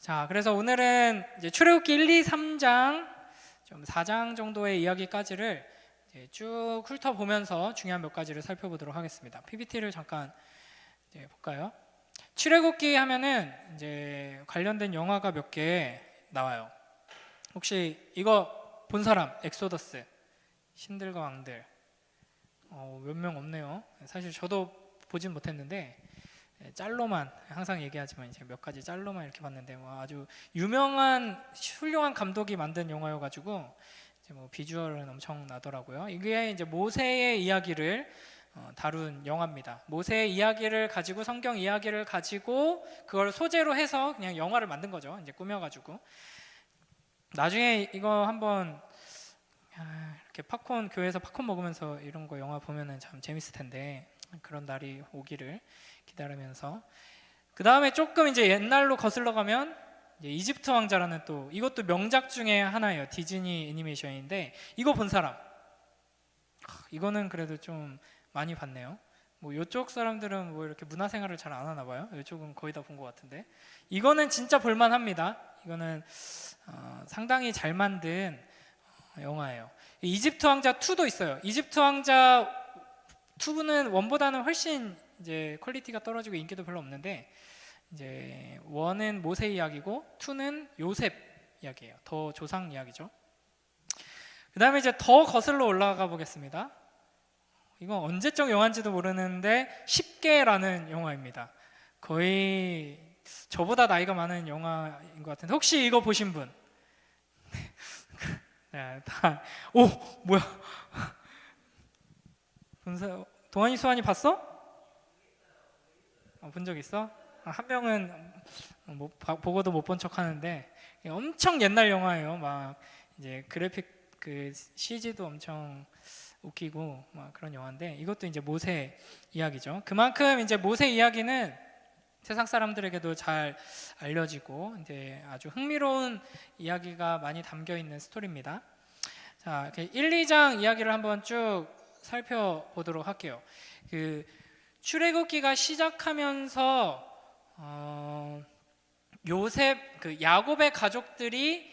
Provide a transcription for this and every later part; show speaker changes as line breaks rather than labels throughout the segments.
자, 그래서 오늘은 이제 출애굽기 1, 2, 3장, 좀 4장 정도의 이야기까지를 이제 쭉 훑어보면서 중요한 몇 가지를 살펴보도록 하겠습니다. PPT를 잠깐 이제 볼까요? 출애굽기 하면은 이제 관련된 영화가 몇 개 나와요. 혹시 이거 본 사람? 엑소더스, 신들과 왕들. 몇 명 없네요. 사실 저도 보진 못했는데 짤로만, 항상 얘기하지만 이제 몇 가지 짤로만 이렇게 봤는데 아주 유명한 훌륭한 감독이 만든 영화여가지고 이제 비주얼은 엄청 나더라고요. 이게 이제 모세의 이야기를 다룬 영화입니다. 모세의 이야기를 가지고, 성경 이야기를 가지고 그걸 소재로 해서 그냥 영화를 만든 거죠. 이제 꾸며가지고. 나중에 이거 한번 이렇게 교회에서 팝콘 먹으면서 이런 거 영화 보면은 참 재밌을 텐데, 그런 날이 오기를 기다리면서, 그 다음에 조금 이제 옛날로 거슬러 가면 이제 이집트 왕자라는, 또 이것도 명작 중에 하나예요. 디즈니 애니메이션인데 이거 본 사람? 이거는 그래도 좀 많이 봤네요. 이쪽 사람들은 이렇게 문화생활을 잘 안 하나 봐요. 이쪽은 거의 다 본 것 같은데, 이거는 진짜 볼만합니다. 이거는 상당히 잘 만든 영화예요. 이집트 왕자 2도 있어요. 이집트 왕자 2는 원보다는 훨씬 이제 퀄리티가 떨어지고 인기도 별로 없는데, 이제 1은 모세 이야기고 2는 요셉 이야기예요. 더 조상 이야기죠. 그 다음에 이제 더 거슬러 올라가 보겠습니다. 이건 언제적 영화인지도 모르는데 10개라는 영화입니다. 거의 저보다 나이가 많은 영화인 것 같은데, 혹시 이거 보신 분? 네, 오, 뭐야? 동환이, 수환이 봤어? 본 적 있어? 한 명은 보고도 못 본 척 하는데, 엄청 옛날 영화예요. 막 이제 그래픽 그 CG도 엄청 웃기고 막 그런 영화인데, 이것도 이제 모세 이야기죠. 그만큼 이제 모세 이야기는 세상 사람들에게도 잘 알려지고 이제 아주 흥미로운 이야기가 많이 담겨 있는 스토리입니다. 자, 1, 2장 이야기를 한번 쭉 살펴보도록 할게요. 그 출애굽기가 시작하면서 야곱의 가족들이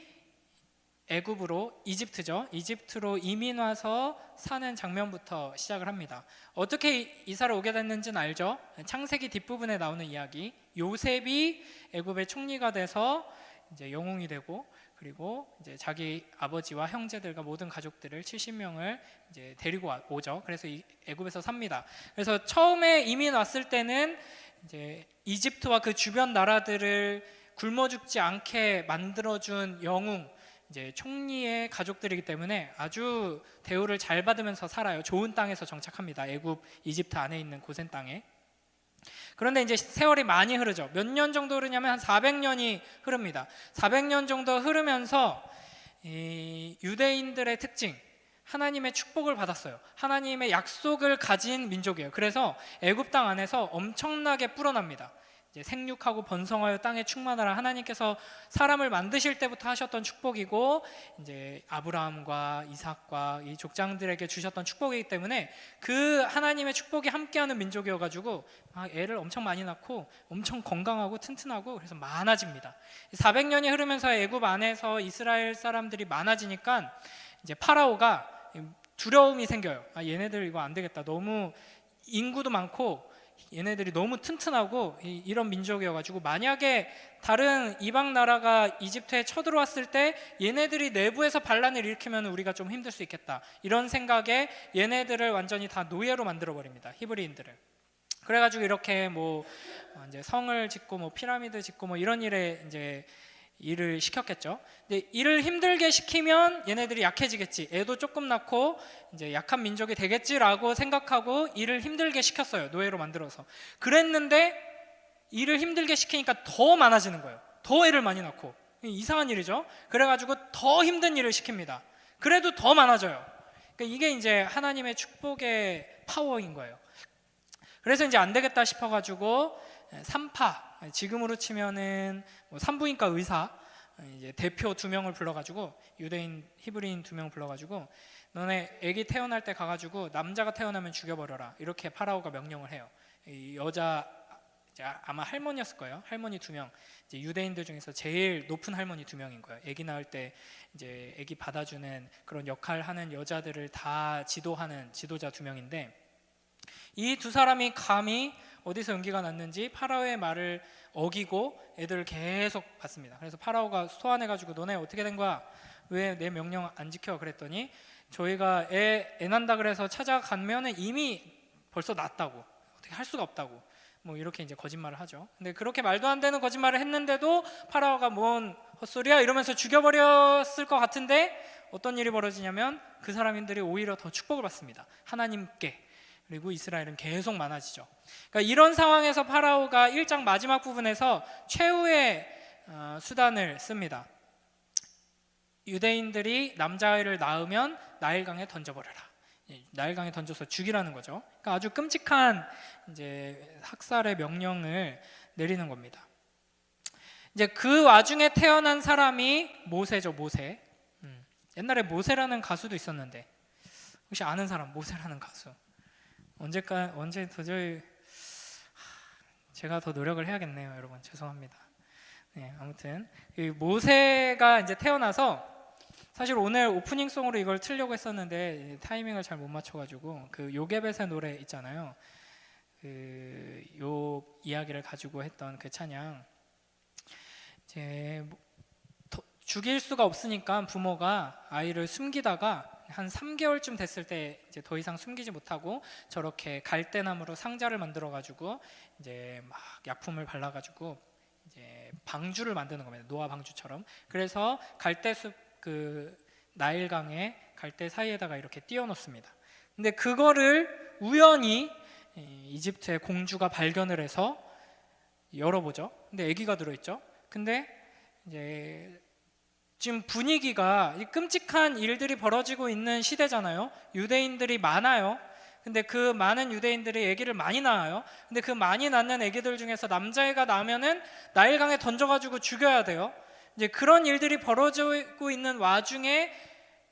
애굽으로, 이집트로 이민 와서 사는 장면부터 시작을 합니다. 어떻게 이사를 오게 됐는지는 알죠? 창세기 뒷부분에 나오는 이야기. 요셉이 애굽의 총리가 돼서 이제 영웅이 되고, 그리고 이제 자기 아버지와 형제들과 모든 가족들을 70명을 이제 데리고 오죠. 그래서 애굽에서 삽니다. 그래서 처음에 이민 왔을 때는 이제 이집트와 그 주변 나라들을 굶어 죽지 않게 만들어준 영웅, 이제 총리의 가족들이기 때문에 아주 대우를 잘 받으면서 살아요. 좋은 땅에서 정착합니다. 애굽, 이집트 안에 있는 고센 땅에. 그런데 이제 세월이 많이 흐르죠. 몇 년 정도 흐르냐면 한 400년이 흐릅니다. 400년 정도 흐르면서 이 유대인들의 특징, 하나님의 축복을 받았어요. 하나님의 약속을 가진 민족이에요. 그래서 애굽 땅 안에서 엄청나게 불어납니다. 이제 생육하고 번성하여 땅에 충만하라, 하나님께서 사람을 만드실 때부터 하셨던 축복이고, 이제 아브라함과 이삭과 이 족장들에게 주셨던 축복이기 때문에 그 하나님의 축복이 함께하는 민족이어가지고 애를 엄청 많이 낳고 엄청 건강하고 튼튼하고, 그래서 많아집니다. 400년이 흐르면서 애굽 안에서 이스라엘 사람들이 많아지니까 이제 파라오가 두려움이 생겨요. 얘네들 이거 안 되겠다. 너무 인구도 많고 얘네들이 너무 튼튼하고 이런 민족이어가지고, 만약에 다른 이방 나라가 이집트에 쳐들어왔을 때 얘네들이 내부에서 반란을 일으키면 우리가 좀 힘들 수 있겠다, 이런 생각에 얘네들을 완전히 다 노예로 만들어 버립니다. 히브리인들을. 그래가지고 이렇게 이제 성을 짓고 피라미드 짓고 이런 일에 이제 일을 시켰겠죠. 근데 일을 힘들게 시키면 얘네들이 약해지겠지, 애도 조금 낳고 이제 약한 민족이 되겠지라고 생각하고 일을 힘들게 시켰어요. 노예로 만들어서. 그랬는데 일을 힘들게 시키니까 더 많아지는 거예요. 더 애를 많이 낳고. 이상한 일이죠. 그래가지고 더 힘든 일을 시킵니다. 그래도 더 많아져요. 그러니까 이게 이제 하나님의 축복의 파워인 거예요. 그래서 이제 안 되겠다 싶어가지고 산파, 지금으로 치면은 산부인과 의사, 이제 대표 2명을 불러가지고, 유대인, 히브리인 2명 불러가지고, 너네 애기 태어날 때 가가지고 남자가 태어나면 죽여버려라, 이렇게 파라오가 명령을 해요. 여자 이제 아마 할머니였을 거예요. 할머니 2명. 이제 유대인들 중에서 제일 높은 할머니 2명인 거예요. 아기 낳을 때 이제 아기 받아주는 그런 역할 하는 여자들을 다 지도하는 지도자 2명인데, 이 2사람이 감히 어디서 용기가 났는지 파라오의 말을 어기고 애들을 계속 봤습니다. 그래서 파라오가 소환해가지고 너네 어떻게 된 거야? 왜 내 명령 안 지켜? 그랬더니 저희가 애 난다 그래서 찾아가면은 이미 벌써 낳았다고, 어떻게 할 수가 없다고, 뭐 이렇게 이제 거짓말을 하죠. 근데 그렇게 말도 안 되는 거짓말을 했는데도 파라오가 뭔 헛소리야 이러면서 죽여버렸을 것 같은데, 어떤 일이 벌어지냐면 그 사람들이 오히려 더 축복을 받습니다. 하나님께. 그리고 이스라엘은 계속 많아지죠. 그러니까 이런 상황에서 파라오가 1장 마지막 부분에서 최후의 수단을 씁니다. 유대인들이 남자아이를 낳으면 나일강에 던져버려라. 나일강에 던져서 죽이라는 거죠. 그러니까 아주 끔찍한 이제 학살의 명령을 내리는 겁니다. 이제 그 와중에 태어난 사람이 모세죠. 모세. 옛날에 모세라는 가수도 있었는데 혹시 아는 사람? 모세라는 가수. 언제 도저히 제가 더 노력을 해야겠네요, 여러분. 죄송합니다. 네, 아무튼 이 모세가 이제 태어나서, 사실 오늘 오프닝송으로 이걸 틀려고 했었는데 타이밍을 잘 못 맞춰가지고 그 요게벳의 노래 있잖아요. 그 요 이야기를 가지고 했던 그 찬양, 이제 죽일 수가 없으니까 부모가 아이를 숨기다가 한 3개월쯤 됐을 때 이제 더 이상 숨기지 못하고 저렇게 갈대나무로 상자를 만들어 가지고 이제 막 약품을 발라 가지고 이제 방주를 만드는 겁니다. 노아 방주처럼. 그래서 갈대숲 그 나일강에 갈대 사이에다가 이렇게 띄워 놓습니다. 근데 그거를 우연히 이집트의 공주가 발견을 해서 열어보죠. 근데 아기가 들어있죠. 근데 이제 지금 분위기가 끔찍한 일들이 벌어지고 있는 시대잖아요. 유대인들이 많아요. 근데 그 많은 유대인들이 아기를 많이 낳아요. 근데 그 많이 낳는 아기들 중에서 남자애가 나면은 나일강에 던져가지고 죽여야 돼요. 이제 그런 일들이 벌어지고 있는 와중에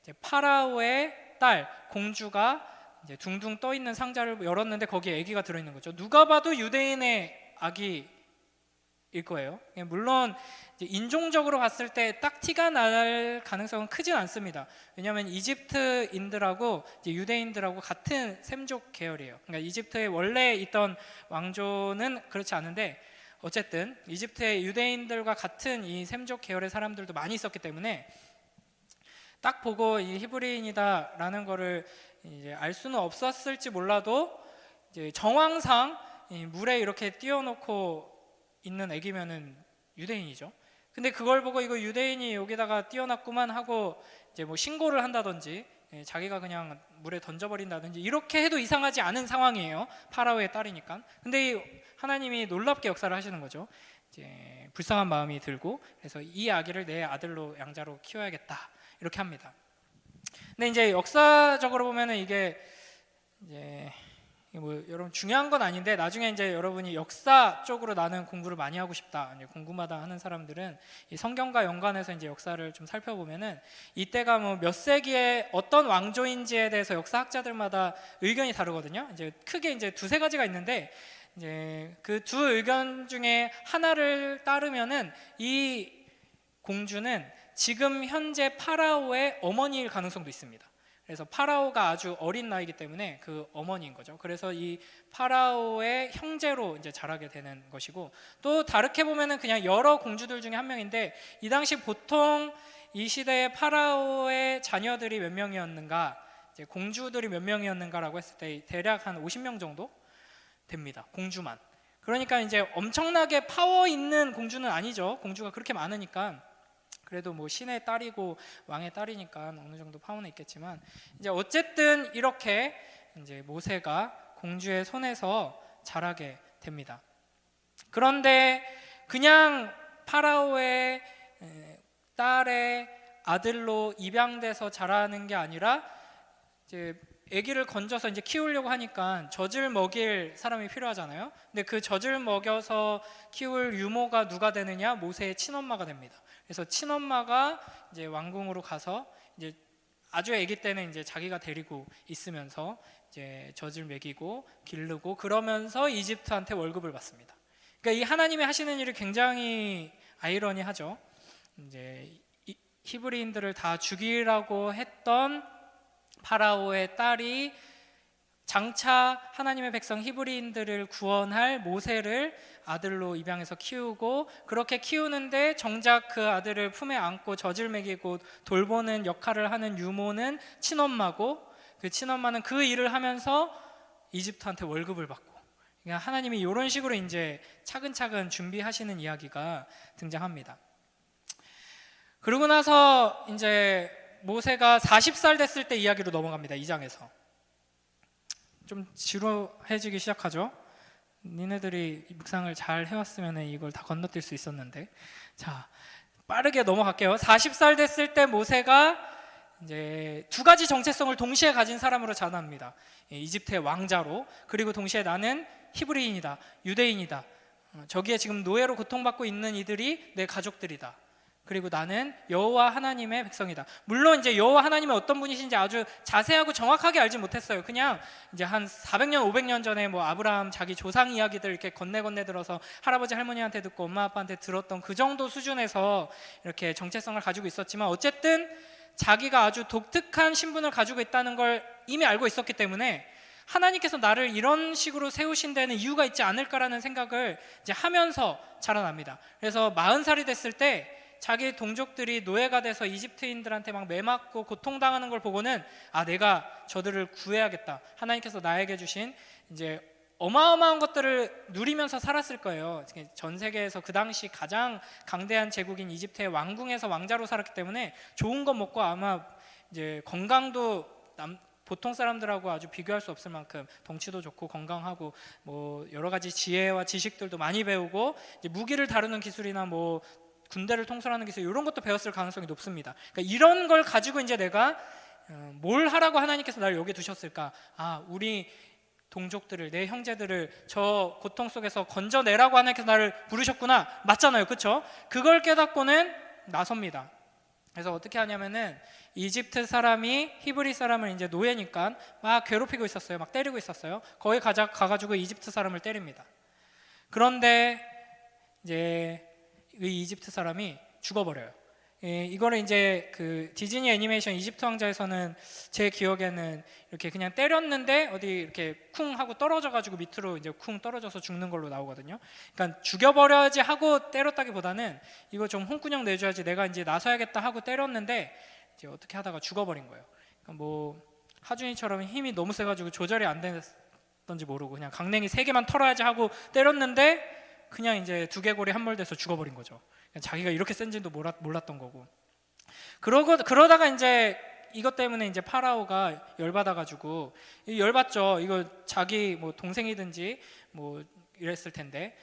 이제 파라오의 딸 공주가 이제 둥둥 떠 있는 상자를 열었는데 거기에 아기가 들어있는 거죠. 누가 봐도 유대인의 아기일 거예요. 물론 인종적으로 봤을 때 딱 티가 날 가능성은 크진 않습니다. 왜냐하면 이집트인들하고 이제 유대인들하고 같은 셈족 계열이에요. 그러니까 이집트에 원래 있던 왕조는 그렇지 않은데, 어쨌든 이집트의 유대인들과 같은 이 셈족 계열의 사람들도 많이 있었기 때문에 딱 보고 이 히브리인이다라는 거를 이제 알 수는 없었을지 몰라도, 이제 정황상 물에 이렇게 띄워놓고 있는 애기면은 유대인이죠. 근데 그걸 보고 이거 유대인이 여기다가 띄워놨구만 하고 이제 뭐 신고를 한다든지 자기가 그냥 물에 던져버린다든지 이렇게 해도 이상하지 않은 상황이에요. 파라오의 딸이니까. 근데 하나님이 놀랍게 역사를 하시는 거죠. 이제 불쌍한 마음이 들고, 그래서 이 아기를 내 아들로 양자로 키워야겠다 이렇게 합니다. 근데 이제 역사적으로 보면은 이게 이제 뭐 여러분 중요한 건 아닌데, 나중에 이제 여러분이 역사 쪽으로 나는 공부를 많이 하고 싶다, 이제 궁금하다 하는 사람들은 이 성경과 연관해서 이제 역사를 좀 살펴보면은 이때가 뭐 몇 세기에 어떤 왕조인지에 대해서 역사학자들마다 의견이 다르거든요. 이제 크게 이제 2-3가지가 있는데, 이제 그 두 의견 중에 하나를 따르면은 이 공주는 지금 현재 파라오의 어머니일 가능성도 있습니다. 그래서 파라오가 아주 어린 나이기 때문에 그 어머니인 거죠. 그래서 이 파라오의 형제로 이제 자라게 되는 것이고, 또 다르게 보면은 그냥 여러 공주들 중에 한 명인데, 이 당시 보통 이 시대에 파라오의 자녀들이 몇 명이었는가, 이제 공주들이 몇 명이었는가라고 했을 때 대략 한 50명 정도 됩니다. 공주만. 그러니까 이제 엄청나게 파워 있는 공주는 아니죠. 공주가 그렇게 많으니까. 그래도 뭐 신의 딸이고 왕의 딸이니까 어느 정도 파워는 있겠지만, 이제 어쨌든 이렇게 이제 모세가 공주의 손에서 자라게 됩니다. 그런데 그냥 파라오의 딸의 아들로 입양돼서 자라는 게 아니라, 이제 아기를 건져서 이제 키우려고 하니까 젖을 먹일 사람이 필요하잖아요. 근데 그 젖을 먹여서 키울 유모가 누가 되느냐? 모세의 친엄마가 됩니다. 그래서 친엄마가 이제 왕궁으로 가서 이제 아주 아기 때는 이제 자기가 데리고 있으면서 이제 젖을 먹이고 기르고 그러면서 이집트한테 월급을 받습니다. 그러니까 이 하나님이 하시는 일이 굉장히 아이러니하죠. 이제 히브리인들을 다 죽이라고 했던 파라오의 딸이 장차 하나님의 백성 히브리인들을 구원할 모세를 아들로 입양해서 키우고, 그렇게 키우는데 정작 그 아들을 품에 안고 젖을 먹이고 돌보는 역할을 하는 유모는 친엄마고, 그 친엄마는 그 일을 하면서 이집트한테 월급을 받고, 그러니까 하나님이 이런 식으로 이제 차근차근 준비하시는 이야기가 등장합니다. 그러고 나서 이제 모세가 40살 됐을 때 이야기로 넘어갑니다. 2장에서 좀 지루해지기 시작하죠. 니네들이 묵상을 잘 해왔으면 이걸 다 건너뛸 수 있었는데, 자 빠르게 넘어갈게요. 40살 됐을 때 모세가 이제 두 가지 정체성을 동시에 가진 사람으로 자라납니다. 이집트의 왕자로, 그리고 동시에 나는 히브리인이다, 유대인이다, 저기에 지금 노예로 고통받고 있는 이들이 내 가족들이다, 그리고 나는 여호와 하나님의 백성이다. 물론 이제 여호와 하나님이 어떤 분이신지 아주 자세하고 정확하게 알지 못했어요. 그냥 이제 한 400년 500년 전에 뭐 아브라함 자기 조상 이야기들 이렇게 건네 들어서 할아버지 할머니한테 듣고 엄마 아빠한테 들었던 그 정도 수준에서 이렇게 정체성을 가지고 있었지만, 어쨌든 자기가 아주 독특한 신분을 가지고 있다는 걸 이미 알고 있었기 때문에 하나님께서 나를 이런 식으로 세우신 데는 이유가 있지 않을까라는 생각을 이제 하면서 자라납니다. 그래서 40살이 됐을 때 자기 동족들이 노예가 돼서 이집트인들한테 막 매맞고 고통당하는 걸 보고는, 아, 내가 저들을 구해야겠다. 하나님께서 나에게 주신 이제 어마어마한 것들을 누리면서 살았을 거예요. 전 세계에서 그 당시 가장 강대한 제국인 이집트의 왕궁에서 왕자로 살았기 때문에 좋은 거 먹고 아마 이제 건강도 보통 사람들하고 아주 비교할 수 없을 만큼 덩치도 좋고 건강하고 뭐 여러 가지 지혜와 지식들도 많이 배우고, 이제 무기를 다루는 기술이나 뭐 군대를 통솔하는 기술, 이런 것도 배웠을 가능성이 높습니다. 그러니까 이런 걸 가지고 이제 내가 뭘 하라고 하나님께서 나를 여기 두셨을까? 아, 우리 동족들을, 내 형제들을 저 고통 속에서 건져내라고 하나님께서 나를 부르셨구나. 맞잖아요, 그렇죠? 그걸 깨닫고는 나섭니다. 그래서 어떻게 하냐면은 이집트 사람이 히브리 사람을 이제 노예니까 막 괴롭히고 있었어요. 막 때리고 있었어요. 거기 가가지고 이집트 사람을 때립니다. 그런데 이제 이 이집트 사람이 죽어버려요. 이거를 이제 그 디즈니 애니메이션 이집트 왕자에서는 제 기억에는 이렇게 그냥 때렸는데 어디 이렇게 쿵 하고 떨어져가지고 밑으로 이제 쿵 떨어져서 죽는 걸로 나오거든요. 그러니까 죽여버려야지 하고 때렸다기보다는 이거 좀 홍군형 내줘야지 내가 이제 나서야겠다 하고 때렸는데 이제 어떻게 하다가 죽어버린 거예요. 그러니까 뭐 하준이처럼 힘이 너무 세가지고 조절이 안 됐던지 모르고 그냥 강냉이 3개만 털어야지 하고 때렸는데 그냥 이제 두개골이 함몰돼서 죽어버린 거죠. 자기가 이렇게 센지도 몰랐던 거고. 그러다가 이제 이것 때문에 이제 파라오가 열받아가지고, 열받죠. 이거 자기 뭐 동생이든지 뭐 이랬을 텐데,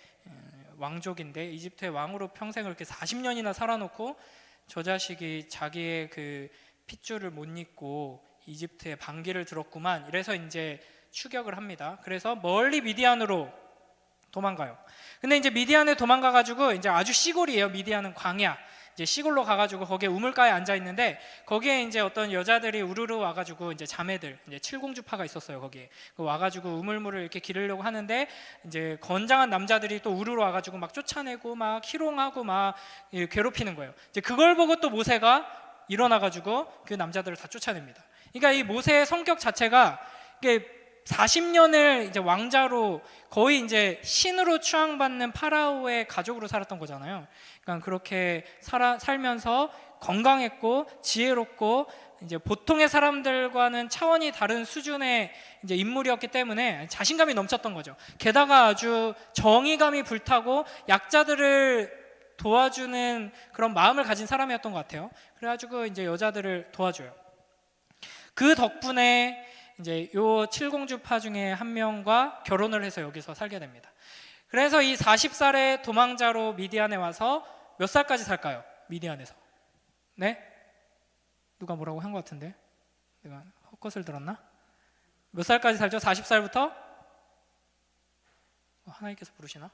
왕족인데 이집트의 왕으로 평생을 이렇게 40년이나 살아놓고 저 자식이 자기의 그 핏줄을 못 잇고 이집트의 반기를 들었구만. 이래서 이제 추격을 합니다. 그래서 멀리 미디안으로 도망가요. 근데 이제 미디안에 도망가가지고 이제 아주 시골이에요. 미디안은 광야. 이제 시골로 가가지고 거기에 우물가에 앉아 있는데, 거기에 이제 어떤 여자들이 우르르 와가지고 이제 자매들, 이제 칠공주파가 있었어요. 거기에 와가지고 우물물을 이렇게 기르려고 하는데, 이제 건장한 남자들이 또 우르르 와가지고 막 쫓아내고 막 희롱하고 막 괴롭히는 거예요. 이제 그걸 보고 또 모세가 일어나가지고 그 남자들을 다 쫓아냅니다. 그러니까 이 모세의 성격 자체가 이게 40년을 이제 왕자로 거의 이제 신으로 추앙받는 파라오의 가족으로 살았던 거잖아요. 그러니까 그렇게 살면서 건강했고 지혜롭고 이제 보통의 사람들과는 차원이 다른 수준의 이제 인물이었기 때문에 자신감이 넘쳤던 거죠. 게다가 아주 정의감이 불타고 약자들을 도와주는 그런 마음을 가진 사람이었던 것 같아요. 그래가지고 이제 여자들을 도와줘요. 그 덕분에 이제 요 칠공주파 중에 한 명과 결혼을 해서 여기서 살게 됩니다. 그래서 이 40살의 도망자로 미디안에 와서 몇 살까지 살까요? 미디안에서. 네? 누가 뭐라고 한 것 같은데? 내가 헛것을 들었나? 몇 살까지 살죠? 40살부터? 하나님께서 부르시나?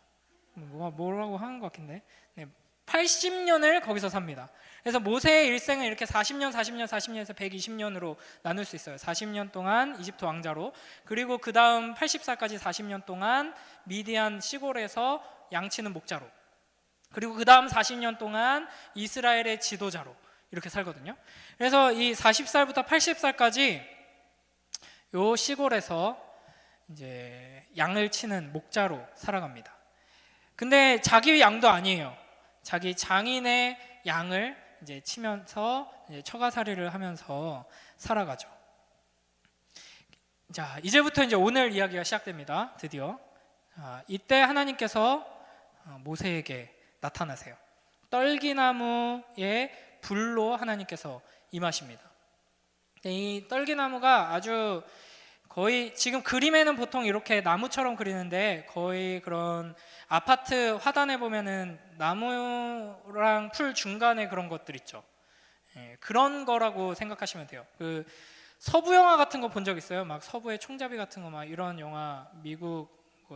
뭐라고 하는 것 같은데? 네, 80년을 거기서 삽니다. 그래서 모세의 일생은 이렇게 40년에서 120년으로 나눌 수 있어요. 40년 동안 이집트 왕자로, 그리고 그 다음 80살까지 40년 동안 미디안 시골에서 양치는 목자로, 그리고 그 다음 40년 동안 이스라엘의 지도자로 이렇게 살거든요. 그래서 이 40살부터 80살까지 요 시골에서 이제 양을 치는 목자로 살아갑니다. 근데 자기 양도 아니에요. 자기 장인의 양을 이제 치면서 이제 처가살이를 하면서 살아가죠. 자, 이제부터 이제 오늘 이야기가 시작됩니다. 드디어. 자, 이때 하나님께서 모세에게 나타나세요. 떨기나무의 불로 하나님께서 임하십니다. 이 떨기나무가 아주 거의 지금 그림에는 보통 이렇게 나무처럼 그리는데 거의 그런 아파트 화단에 보면은 나무랑 풀 중간에 그런 것들 있죠. 그런 거라고 생각하시면 돼요. 그 서부 영화 같은 거 본 적 있어요? 막 서부의 총잡이 같은 거 막 이런 영화, 미국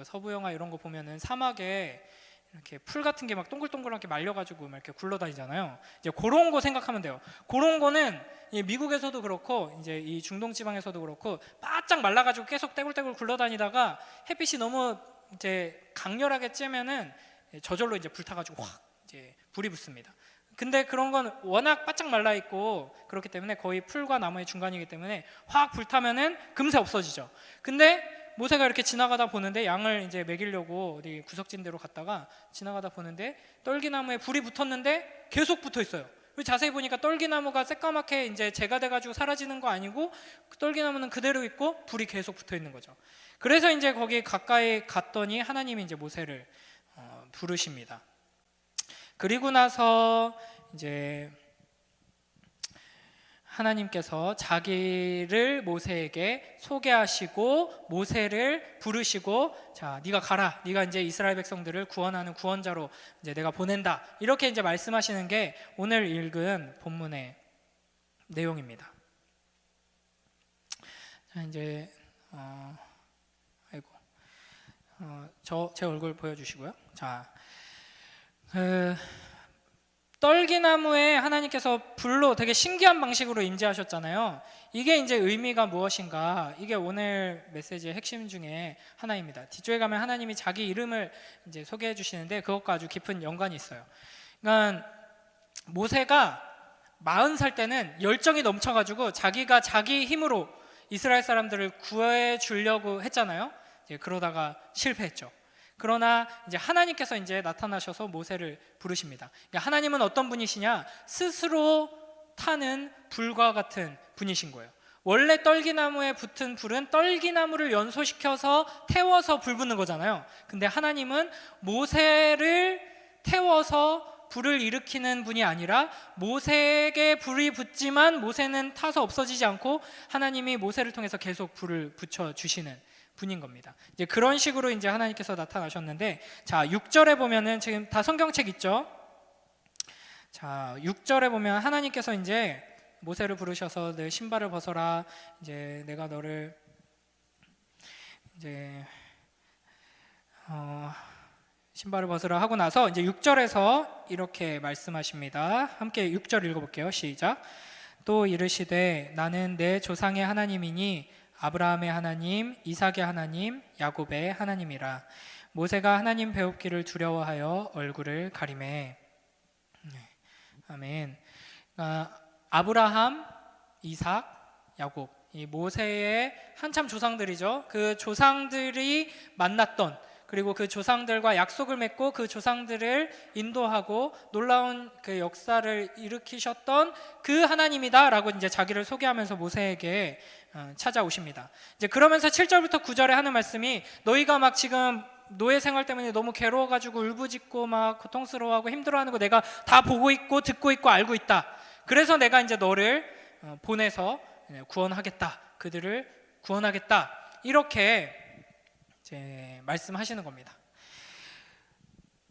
서부 영화 이런 거 보면은 사막에 이렇게 풀 같은 게 막 동글동글하게 말려가지고 막 이렇게 굴러다니잖아요. 이제 그런 거 생각하면 돼요. 그런 거는 미국에서도 그렇고 이제 이 중동 지방에서도 그렇고 바짝 말라가지고 계속 떼굴떼굴 굴러다니다가 햇빛이 너무 이제 강렬하게 쬐면은 저절로 이제 불타가지고 확 이제 불이 붙습니다. 근데 그런 건 워낙 바짝 말라 있고 그렇기 때문에 거의 풀과 나무의 중간이기 때문에 확 불타면은 금세 없어지죠. 근데 모세가 이렇게 지나가다 보는데 양을 이제 먹이려고 어디 구석진대로 갔다가 지나가다 보는데 떨기나무에 불이 붙었는데 계속 붙어 있어요. 자세히 보니까 떨기나무가 새까맣게 이제 재가 돼가지고 사라지는 거 아니고 떨기나무는 그대로 있고 불이 계속 붙어 있는 거죠. 그래서 이제 거기 가까이 갔더니 하나님이 이제 모세를 부르십니다. 그리고 나서 이제 하나님께서 자기를 모세에게 소개하시고 모세를 부르시고 자, 네가 가라. 네가 이제 이스라엘 백성들을 구원하는 구원자로 이제 내가 보낸다. 이렇게 이제 말씀하시는 게 오늘 읽은 본문의 내용입니다. 자, 이제 제 얼굴 보여주시고요. 자, 떨기나무에 하나님께서 불로 되게 신기한 방식으로 임재하셨잖아요. 이게 이제 의미가 무엇인가? 이게 오늘 메시지의 핵심 중에 하나입니다. 뒤쪽에 가면 하나님이 자기 이름을 이제 소개해 주시는데 그것과 아주 깊은 연관이 있어요. 그러니까 모세가 40살 때는 열정이 넘쳐가지고 자기가 자기 힘으로 이스라엘 사람들을 구해 주려고 했잖아요. 그러다가 실패했죠. 그러나 이제 하나님께서 이제 나타나셔서 모세를 부르십니다. 그러니까 하나님은 어떤 분이시냐? 스스로 타는 불과 같은 분이신 거예요. 원래 떨기나무에 붙은 불은 떨기나무를 연소시켜서 태워서 불 붙는 거잖아요. 근데 하나님은 모세를 태워서 불을 일으키는 분이 아니라 모세에게 불이 붙지만 모세는 타서 없어지지 않고 하나님이 모세를 통해서 계속 불을 붙여주시는 분인 겁니다. 이제 그런 식으로 이제 하나님께서 나타나셨는데, 자 6절에 보면은 지금 다 성경책 있죠? 자 6절에 보면 하나님께서 이제 모세를 부르셔서 내 신발을 벗어라. 이제 내가 너를 이제 신발을 벗으라 하고 나서 이제 6절에서 이렇게 말씀하십니다. 함께 6절 읽어볼게요. 시작. 또 이르시되 나는 내 조상의 하나님이니 아브라함의 하나님, 이삭의 하나님, 야곱의 하나님이라. 모세가 하나님 배웁기를 두려워하여 얼굴을 가리매. 아멘. 아브라함, 이삭, 야곱, 이 모세의 한참 조상들이죠. 그 조상들이 만났던, 그리고 그 조상들과 약속을 맺고 그 조상들을 인도하고 놀라운 그 역사를 일으키셨던 그 하나님이다라고 이제 자기를 소개하면서 모세에게 찾아오십니다. 이제 그러면서 7절부터 9절에 하는 말씀이 너희가 막 지금 노예 생활 때문에 너무 괴로워가지고 울부짖고 막 고통스러워하고 힘들어하는 거 내가 다 보고 있고 듣고 있고 알고 있다. 그래서 내가 이제 너를 보내서 구원하겠다. 그들을 구원하겠다. 이렇게 이제 말씀하시는 겁니다.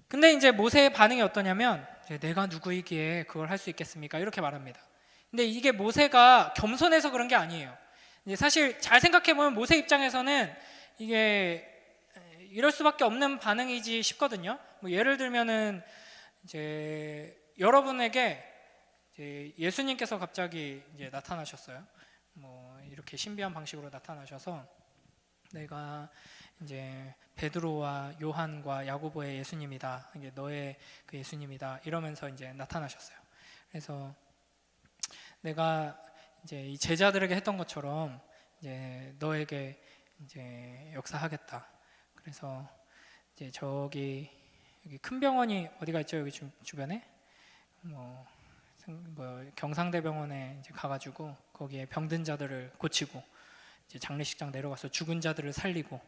근데 이제 모세의 반응이 어떠냐면 내가 누구이기에 그걸 할 수 있겠습니까? 이렇게 말합니다. 근데 이게 모세가 겸손해서 그런 게 아니에요. 사실 잘 생각해보면 모세 입장에서는 이게 이럴 수밖에 없는 반응이지 싶거든요. 뭐 예를 들면은 이제 여러분에게 이제 예수님께서 갑자기 이제 나타나셨어요. 뭐 이렇게 신비한 방식으로 나타나셔서 내가 이제 베드로와 요한과 야고보의 예수님이다. 이게 너의 그 예수님이다. 이러면서 이제 나타나셨어요. 그래서 내가 이제 이 제자들에게 했던 것처럼 이제 너에게 이제 역사하겠다. 그래서 이제 여기 큰 병원이 어디가 있죠? 여기 주변에 뭐 경상대병원에 이제 가가지고 거기에 병든 자들을 고치고 이제 장례식장 내려가서 죽은 자들을 살리고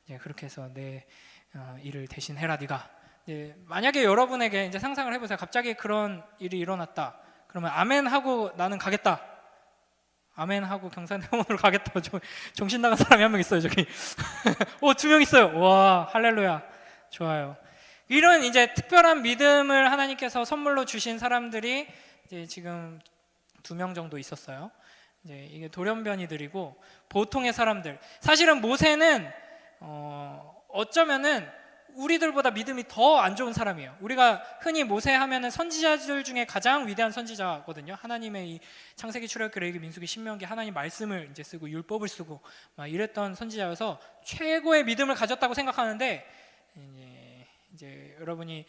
이제 그렇게 해서 내 일을 대신 해라 네가. 이제 만약에 여러분에게 이제 상상을 해보세요. 갑자기 그런 일이 일어났다. 그러면 아멘 하고 나는 가겠다. 아멘 하고 경산대원으로 가겠다. 정신 나간 사람이 한 명 있어요 저기. 2명 있어요. 와 할렐루야. 좋아요. 이런 이제 특별한 믿음을 하나님께서 선물로 주신 사람들이 이제 지금 2명 정도 있었어요. 이제 이게 돌연변이들이고 보통의 사람들. 사실은 모세는 어쩌면은 우리들보다 믿음이 더 안 좋은 사람이에요. 우리가 흔히 모세 하면은 선지자들 중에 가장 위대한 선지자거든요. 하나님의 이 창세기, 출애굽기, 레위기, 민수기, 신명기 하나님 말씀을 이제 쓰고 율법을 쓰고 막 이랬던 선지자여서 최고의 믿음을 가졌다고 생각하는데 이제 여러분이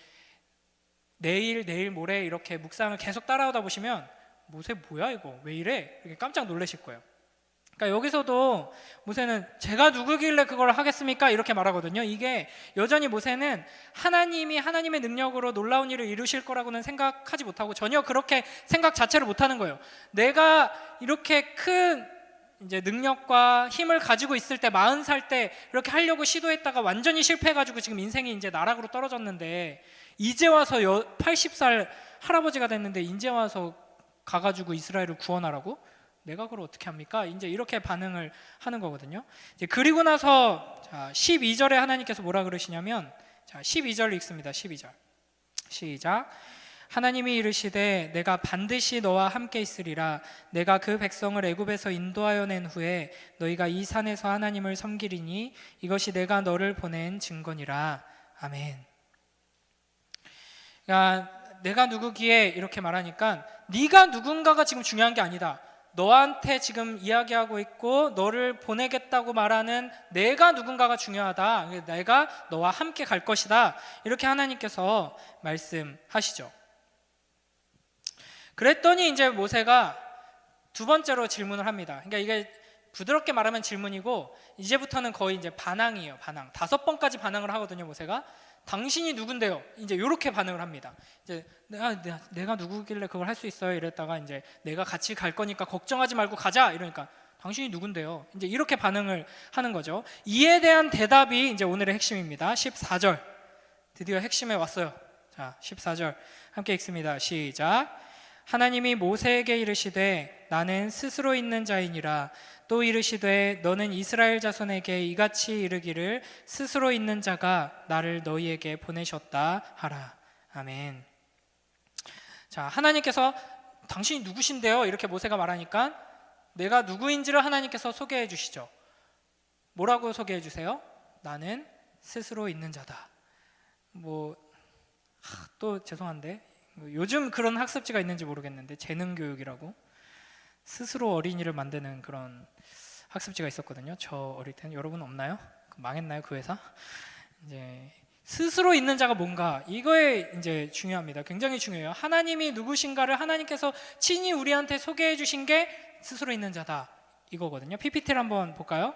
내일 모레 이렇게 묵상을 계속 따라오다 보시면 모세 뭐야 이거 왜 이래? 이렇게 깜짝 놀라실 거예요. 그러니까 여기서도 모세는 제가 누구길래 그걸 하겠습니까? 이렇게 말하거든요. 이게 여전히 모세는 하나님이 하나님의 능력으로 놀라운 일을 이루실 거라고는 생각하지 못하고 전혀 그렇게 생각 자체를 못하는 거예요. 내가 이렇게 큰 이제 능력과 힘을 가지고 있을 때 40살 때 이렇게 하려고 시도했다가 완전히 실패해가지고 지금 인생이 이제 나락으로 떨어졌는데 이제 와서 80살 할아버지가 됐는데 이제 와서 가가지고 이스라엘을 구원하라고? 내가 그걸 어떻게 합니까? 이제 이렇게 반응을 하는 거거든요. 이제 그리고 나서 12절에 하나님께서 뭐라 그러시냐면 12절 읽습니다. 12절 시작. 하나님이 이르시되 내가 반드시 너와 함께 있으리라. 내가 그 백성을 애굽에서 인도하여 낸 후에 너희가 이 산에서 하나님을 섬기리니 이것이 내가 너를 보낸 증거니라. 아멘. 그러니까 내가 누구기에 이렇게 말하니까 네가 누군가가 지금 중요한 게 아니다. 너한테 지금 이야기하고 있고 너를 보내겠다고 말하는 내가 누군가가 중요하다. 내가 너와 함께 갈 것이다. 이렇게 하나님께서 말씀하시죠. 그랬더니 이제 모세가 2번째로 질문을 합니다. 그러니까 이게 부드럽게 말하면 질문이고 이제부터는 거의 이제 반항이에요. 반항. 5번까지 반항을 하거든요. 모세가 당신이 누군데요? 이제 이렇게 반응을 합니다. 이제 내가 누구길래 그걸 할 수 있어요? 이랬다가 이제 내가 같이 갈 거니까 걱정하지 말고 가자. 이러니까 당신이 누군데요? 이제 이렇게 반응을 하는 거죠. 이에 대한 대답이 이제 오늘의 핵심입니다. 14절. 드디어 핵심에 왔어요. 자, 14절 함께 읽습니다. 시작. 하나님이 모세에게 이르시되 나는 스스로 있는 자이니라. 또 이르시되 너는 이스라엘 자손에게 이같이 이르기를 스스로 있는 자가 나를 너희에게 보내셨다 하라. 아멘. 자, 하나님께서 당신이 누구신데요? 이렇게 모세가 말하니까 내가 누구인지를 하나님께서 소개해 주시죠. 뭐라고 소개해 주세요? 나는 스스로 있는 자다. 또 죄송한데 요즘 그런 학습지가 있는지 모르겠는데 재능 교육이라고 스스로 어린이를 만드는 그런 학습지가 있었거든요. 저 어릴 때는. 여러분 없나요? 망했나요 그 회사? 이제 스스로 있는 자가 뭔가 이거에 이제 중요합니다. 굉장히 중요해요. 하나님이 누구신가를 하나님께서 친히 우리한테 소개해 주신 게 스스로 있는 자다 이거거든요. PPT를 한번 볼까요?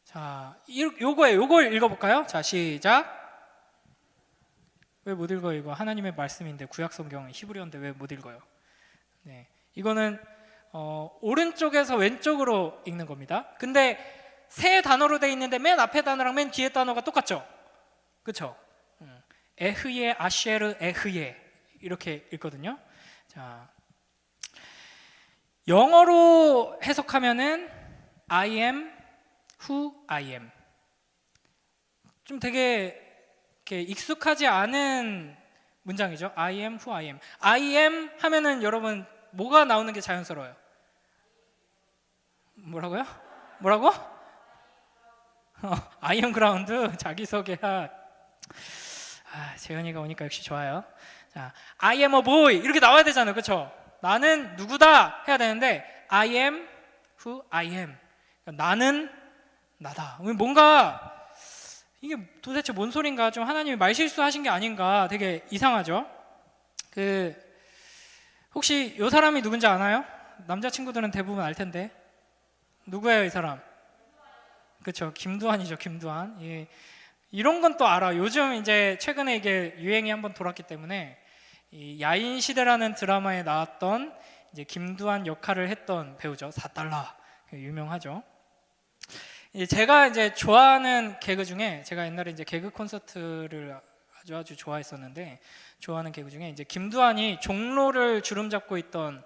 자, 요걸 읽어볼까요? 자, 시작. 왜 못 읽어요? 이거 하나님의 말씀인데 구약 성경은 히브리어인데 왜 못 읽어요? 네, 이거는 오른쪽에서 왼쪽으로 읽는 겁니다. 근데 세 단어로 돼 있는데 맨 앞에 단어랑 맨 뒤에 단어가 똑같죠? 그렇죠? 에흐예, 아쉐르, 에흐예 이렇게 읽거든요. 자, 영어로 해석하면은 I am who I am. 좀 되게 이렇게 익숙하지 않은 문장이죠. I am who I am. I am 하면은 여러분 뭐가 나오는 게 자연스러워요? 뭐라고요? 뭐라고? I am ground 자기소개야. 재현이가 오니까 역시 좋아요. 자, I am a boy 이렇게 나와야 되잖아요, 그렇죠? 나는 누구다 해야 되는데 I am who I am. 나는 나다. 뭔가 이게 도대체 뭔 소린가, 좀 하나님이 말실수하신 게 아닌가, 되게 이상하죠. 혹시 이 사람이 누군지 아나요? 남자친구들은 대부분 알 텐데. 누구예요, 이 사람? 그렇죠, 김두한이죠, 김두한. 예. 이런 건 또 알아. 요즘 이제 최근에 이게 유행이 한번 돌았기 때문에, 이 야인시대라는 드라마에 나왔던 이제 김두한 역할을 했던 배우죠. 4달러. 유명하죠. 제가 이제 좋아하는 개그 중에, 제가 옛날에 이제 개그 콘서트를 아주 좋아했었는데, 좋아하는 개그 중에 이제 김두한이 종로를 주름잡고 있던,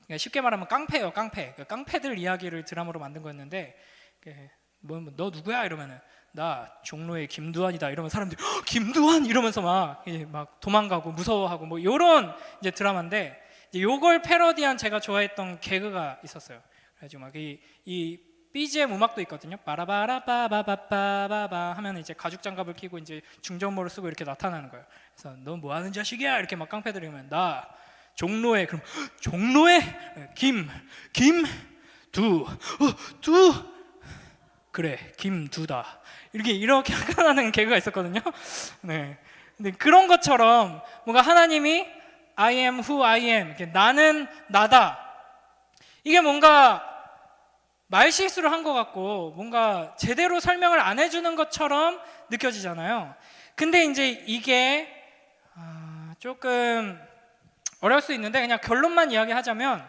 그러니까 쉽게 말하면 깡패예요, 깡패. 깡패들 이야기를 드라마로 만든 거였는데, 너 누구야? 이러면은 나 종로의 김두한이다. 이러면 사람들이 김두한 이러면서 막 도망가고 무서워하고 뭐 이런 이제 드라마인데, 이제 요걸 패러디한 제가 좋아했던 개그가 있었어요. 그래가지고 막 이 BGM 음악도 있거든요. 빠라바라빠바바빠바바 하면 이제 가죽 장갑을 끼고 이제 중전모를 쓰고 이렇게 나타나는 거예요. 그래서 너 뭐 하는 자식이야? 이렇게 막 깡패들이 오면 나 종로에, 그럼 종로에 김두 그래 김두다, 이렇게 하는 개그가 있었거든요. 네. 근데 그런 것처럼 뭔가 하나님이 I am who I am, 나는 나다, 이게 뭔가 말실수를 한 것 같고 뭔가 제대로 설명을 안 해주는 것처럼 느껴지잖아요. 근데 이제 이게 조금 어려울 수 있는데, 그냥 결론만 이야기하자면,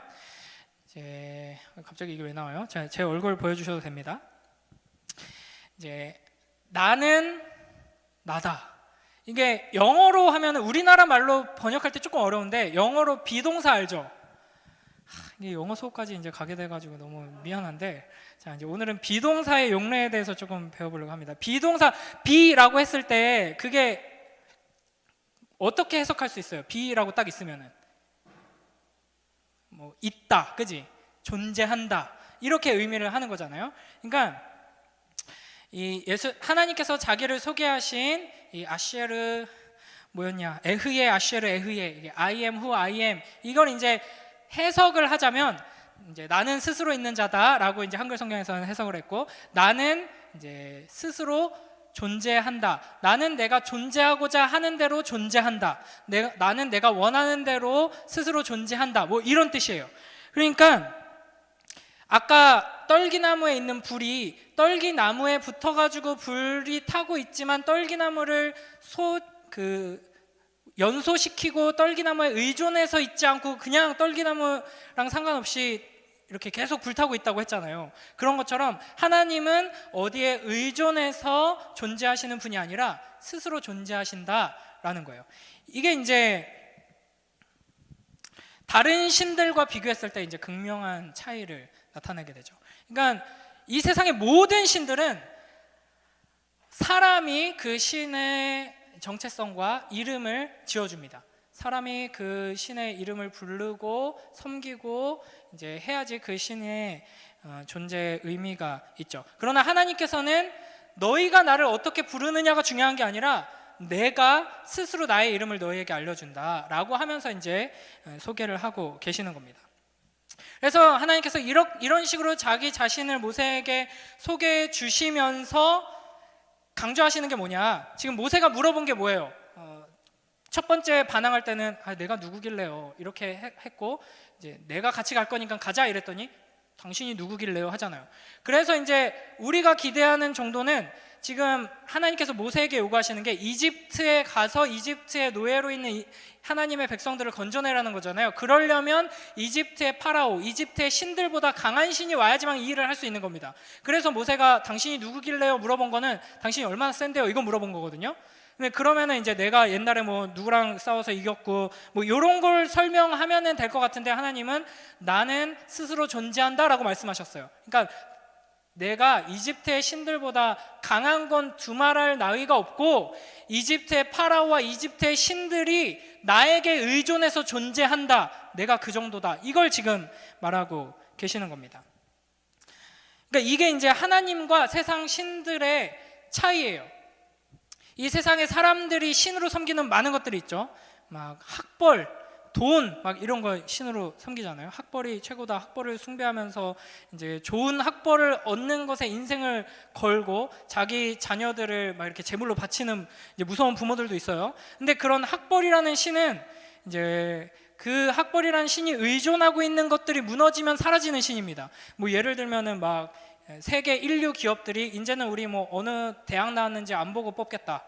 이제 갑자기 이게 왜 나와요? 제 얼굴 보여주셔도 됩니다. 이제 나는 나다. 이게 영어로 하면, 우리나라 말로 번역할 때 조금 어려운데, 영어로 비동사 알죠? 이게 영어 수업까지 이제 가게 돼가지고 너무 미안한데, 자, 이제 오늘은 비동사의 용례에 대해서 조금 배워보려고 합니다. 비동사 be라고 했을 때 그게 어떻게 해석할 수 있어요? be라고 딱 있으면은 뭐 있다, 그지? 존재한다, 이렇게 의미를 하는 거잖아요. 그러니까 이 하나님께서 자기를 소개하신 이 아시에르 뭐였냐? 에흐예, 아시에르 에흐예, 이게 I am who I am, 이걸 이제 해석을 하자면, 이제 나는 스스로 있는 자다라고 이제 한글 성경에서는 해석을 했고, 나는 이제 스스로 존재한다. 나는 내가 존재하고자 하는 대로 존재한다. 나는 내가 원하는 대로 스스로 존재한다. 뭐 이런 뜻이에요. 그러니까 아까 떨기나무에 있는 불이 떨기나무에 붙어가지고 불이 타고 있지만, 떨기나무를 연소시키고 떨기나무에 의존해서 있지 않고 그냥 떨기나무랑 상관없이 이렇게 계속 불타고 있다고 했잖아요. 그런 것처럼 하나님은 어디에 의존해서 존재하시는 분이 아니라 스스로 존재하신다라는 거예요. 이게 이제 다른 신들과 비교했을 때 이제 극명한 차이를 나타내게 되죠. 그러니까 이 세상의 모든 신들은 사람이 그 신의 정체성과 이름을 지어줍니다. 사람이 그 신의 이름을 부르고 섬기고 이제 해야지 그 신의 존재의 의미가 있죠. 그러나 하나님께서는 너희가 나를 어떻게 부르느냐가 중요한 게 아니라 내가 스스로 나의 이름을 너희에게 알려준다라고 하면서 이제 소개를 하고 계시는 겁니다. 그래서 하나님께서 이런 식으로 자기 자신을 모세에게 소개해 주시면서 강조하시는 게 뭐냐? 지금 모세가 물어본 게 뭐예요? 첫 번째 반항할 때는 내가 누구길래요? 이렇게 했고, 이제 내가 같이 갈 거니까 가자 이랬더니 당신이 누구길래요? 하잖아요. 그래서 이제 우리가 기대하는 정도는, 지금 하나님께서 모세에게 요구하시는 게 이집트에 가서 이집트의 노예로 있는 하나님의 백성들을 건져내라는 거잖아요. 그러려면 이집트의 파라오, 이집트의 신들보다 강한 신이 와야지만 이 일을 할 수 있는 겁니다. 그래서 모세가 당신이 누구길래요? 물어본 거는 당신이 얼마나 센데요? 이거 물어본 거거든요. 근데 그러면은 이제 내가 옛날에 뭐 누구랑 싸워서 이겼고 뭐 이런 걸 설명하면은 될 것 같은데, 하나님은 나는 스스로 존재한다라고 말씀하셨어요. 그러니까 내가 이집트의 신들보다 강한 건 두말할 나위가 없고, 이집트의 파라오와 이집트의 신들이 나에게 의존해서 존재한다, 내가 그 정도다, 이걸 지금 말하고 계시는 겁니다. 그러니까 이게 이제 하나님과 세상 신들의 차이예요. 이 세상에 사람들이 신으로 섬기는 많은 것들이 있죠. 막 학벌, 돈 막 이런 거 신으로 섬기잖아요. 학벌이 최고다. 학벌을 숭배하면서 이제 좋은 학벌을 얻는 것에 인생을 걸고 자기 자녀들을 막 이렇게 제물로 바치는 이제 무서운 부모들도 있어요. 근데 그런 학벌이라는 신은 이제 그 학벌이라는 신이 의존하고 있는 것들이 무너지면 사라지는 신입니다. 뭐 예를 들면은 막 세계 인류 기업들이 이제는 우리 뭐 어느 대학 나왔는지 안 보고 뽑겠다.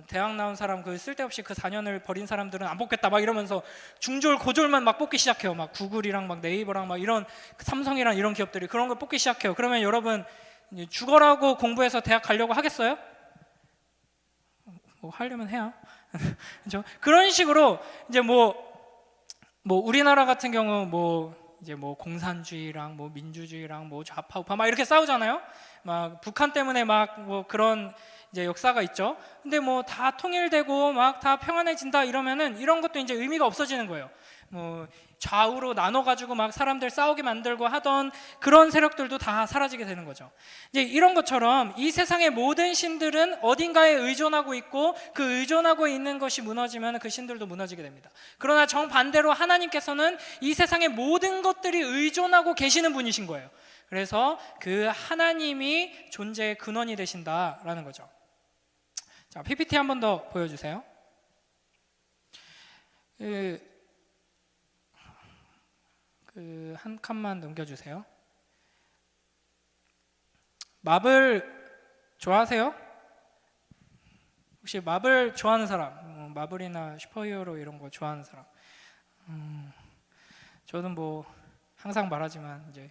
대학 나온 사람 그 쓸데없이 그 4년을 버린 사람들은 안 뽑겠다 막 이러면서 중졸 고졸만 막 뽑기 시작해요. 막 구글이랑 막 네이버랑 막 이런 삼성이랑 이런 기업들이 그런 걸 뽑기 시작해요. 그러면 여러분 죽어라고 공부해서 대학 가려고 하겠어요? 뭐 하려면 해요. 그렇죠? 그런 식으로 이제 뭐 우리나라 같은 경우 이제 공산주의랑 민주주의랑 좌파 우파 막 이렇게 싸우잖아요. 막 북한 때문에 막 그런 이제 역사가 있죠. 근데 다 통일되고 막 다 평안해진다 이러면은 이런 것도 이제 의미가 없어지는 거예요. 좌우로 나눠가지고 막 사람들 싸우게 만들고 하던 그런 세력들도 다 사라지게 되는 거죠. 이제 이런 것처럼 이 세상의 모든 신들은 어딘가에 의존하고 있고 그 의존하고 있는 것이 무너지면 그 신들도 무너지게 됩니다. 그러나 정반대로 하나님께서는 이 세상의 모든 것들이 의존하고 계시는 분이신 거예요. 그래서 그 하나님이 존재의 근원이 되신다라는 거죠. 자, PPT 한 번 더 보여주세요. 한 칸만 넘겨주세요. 마블 좋아하세요? 혹시 마블 좋아하는 사람? 마블이나 슈퍼히어로 이런 거 좋아하는 사람? 저는 항상 말하지만 이제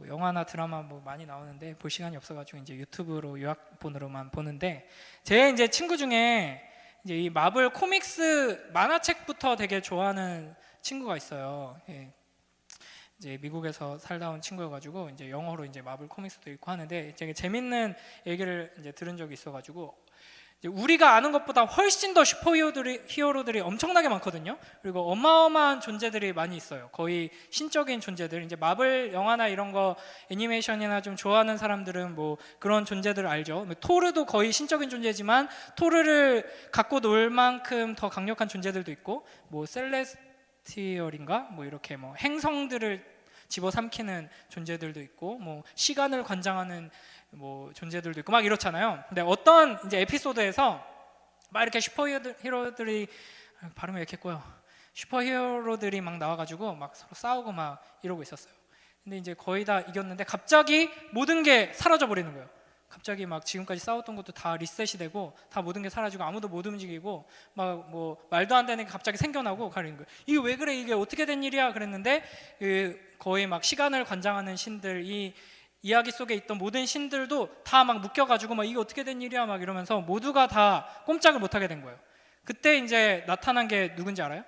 영화나 드라마 많이 나오는데 볼 시간이 없어가지고 이제 유튜브로 요약본으로만 보는데 제 이제 친구 중에 이제 이 마블 코믹스 만화책부터 되게 좋아하는 친구가 있어요. 예. 이제 미국에서 살다 온 친구여가지고 이제 영어로 이제 마블 코믹스도 읽고 하는데 되게 재밌는 얘기를 이제 들은 적이 있어가지고 이제 우리가 아는 것보다 훨씬 더 슈퍼히어로들이 엄청나게 많거든요. 그리고 어마어마한 존재들이 많이 있어요. 거의 신적인 존재들. 이제 마블 영화나 이런 거 애니메이션이나 좀 좋아하는 사람들은 그런 존재들 알죠. 토르도 거의 신적인 존재지만 토르를 갖고 놀 만큼 더 강력한 존재들도 있고 셀레스티얼인가 이렇게 행성들을 집어삼키는 존재들도 있고 시간을 관장하는 존재들도 있고 막 이렇잖아요. 근데 어떤 이제 에피소드에서 막 이렇게 슈퍼히어로들이 발음이 왜 이렇게 꼬여? 슈퍼히어로들이 막 나와가지고 막 서로 싸우고 막 이러고 있었어요. 근데 이제 거의 다 이겼는데 갑자기 모든 게 사라져 버리는 거예요. 갑자기 막 지금까지 싸웠던 것도 다 리셋이 되고 다 모든 게 사라지고 아무도 못 움직이고 막 말도 안 되는 게 갑자기 생겨나고 가리는 거예요. 이게 왜 그래? 이게 어떻게 된 일이야? 그랬는데 거의 막 시간을 관장하는 신들, 이 이야기 속에 있던 모든 신들도 다 막 묶여가지고 이게 어떻게 된 일이야? 막 이러면서 모두가 다 꼼짝을 못하게 된 거예요. 그때 이제 나타난 게 누군지 알아요?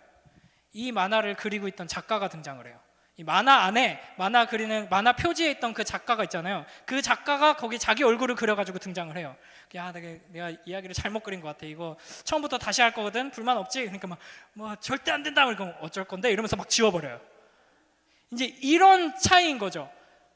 이 만화를 그리고 있던 작가가 등장을 해요. 이 만화 안에 만화 표지에 있던 그 작가가 있잖아요. 그 작가가 거기 자기 얼굴을 그려가지고 등장을 해요. 야, 내가 이야기를 잘못 그린 것 같아. 이거 처음부터 다시 할 거거든. 불만 없지? 그러니까 절대 안 된다. 그러니까 어쩔 건데 이러면서 막 지워버려요. 이제 이런 차이인 거죠.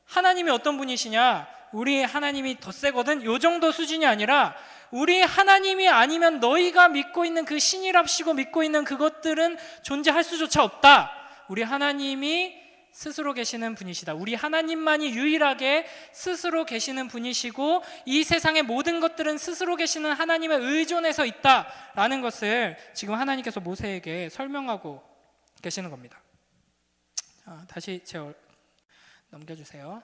하나님이 어떤 분이시냐? 우리 하나님이 더 세거든. 요 정도 수준이 아니라 우리 하나님이 아니면 너희가 믿고 있는 그 신이랍시고 믿고 있는 그것들은 존재할 수조차 없다. 우리 하나님이 스스로 계시는 분이시다. 우리 하나님만이 유일하게 스스로 계시는 분이시고 이 세상의 모든 것들은 스스로 계시는 하나님에 의존해서 있다라는 것을 지금 하나님께서 모세에게 설명하고 계시는 겁니다. 자, 다시 넘겨주세요.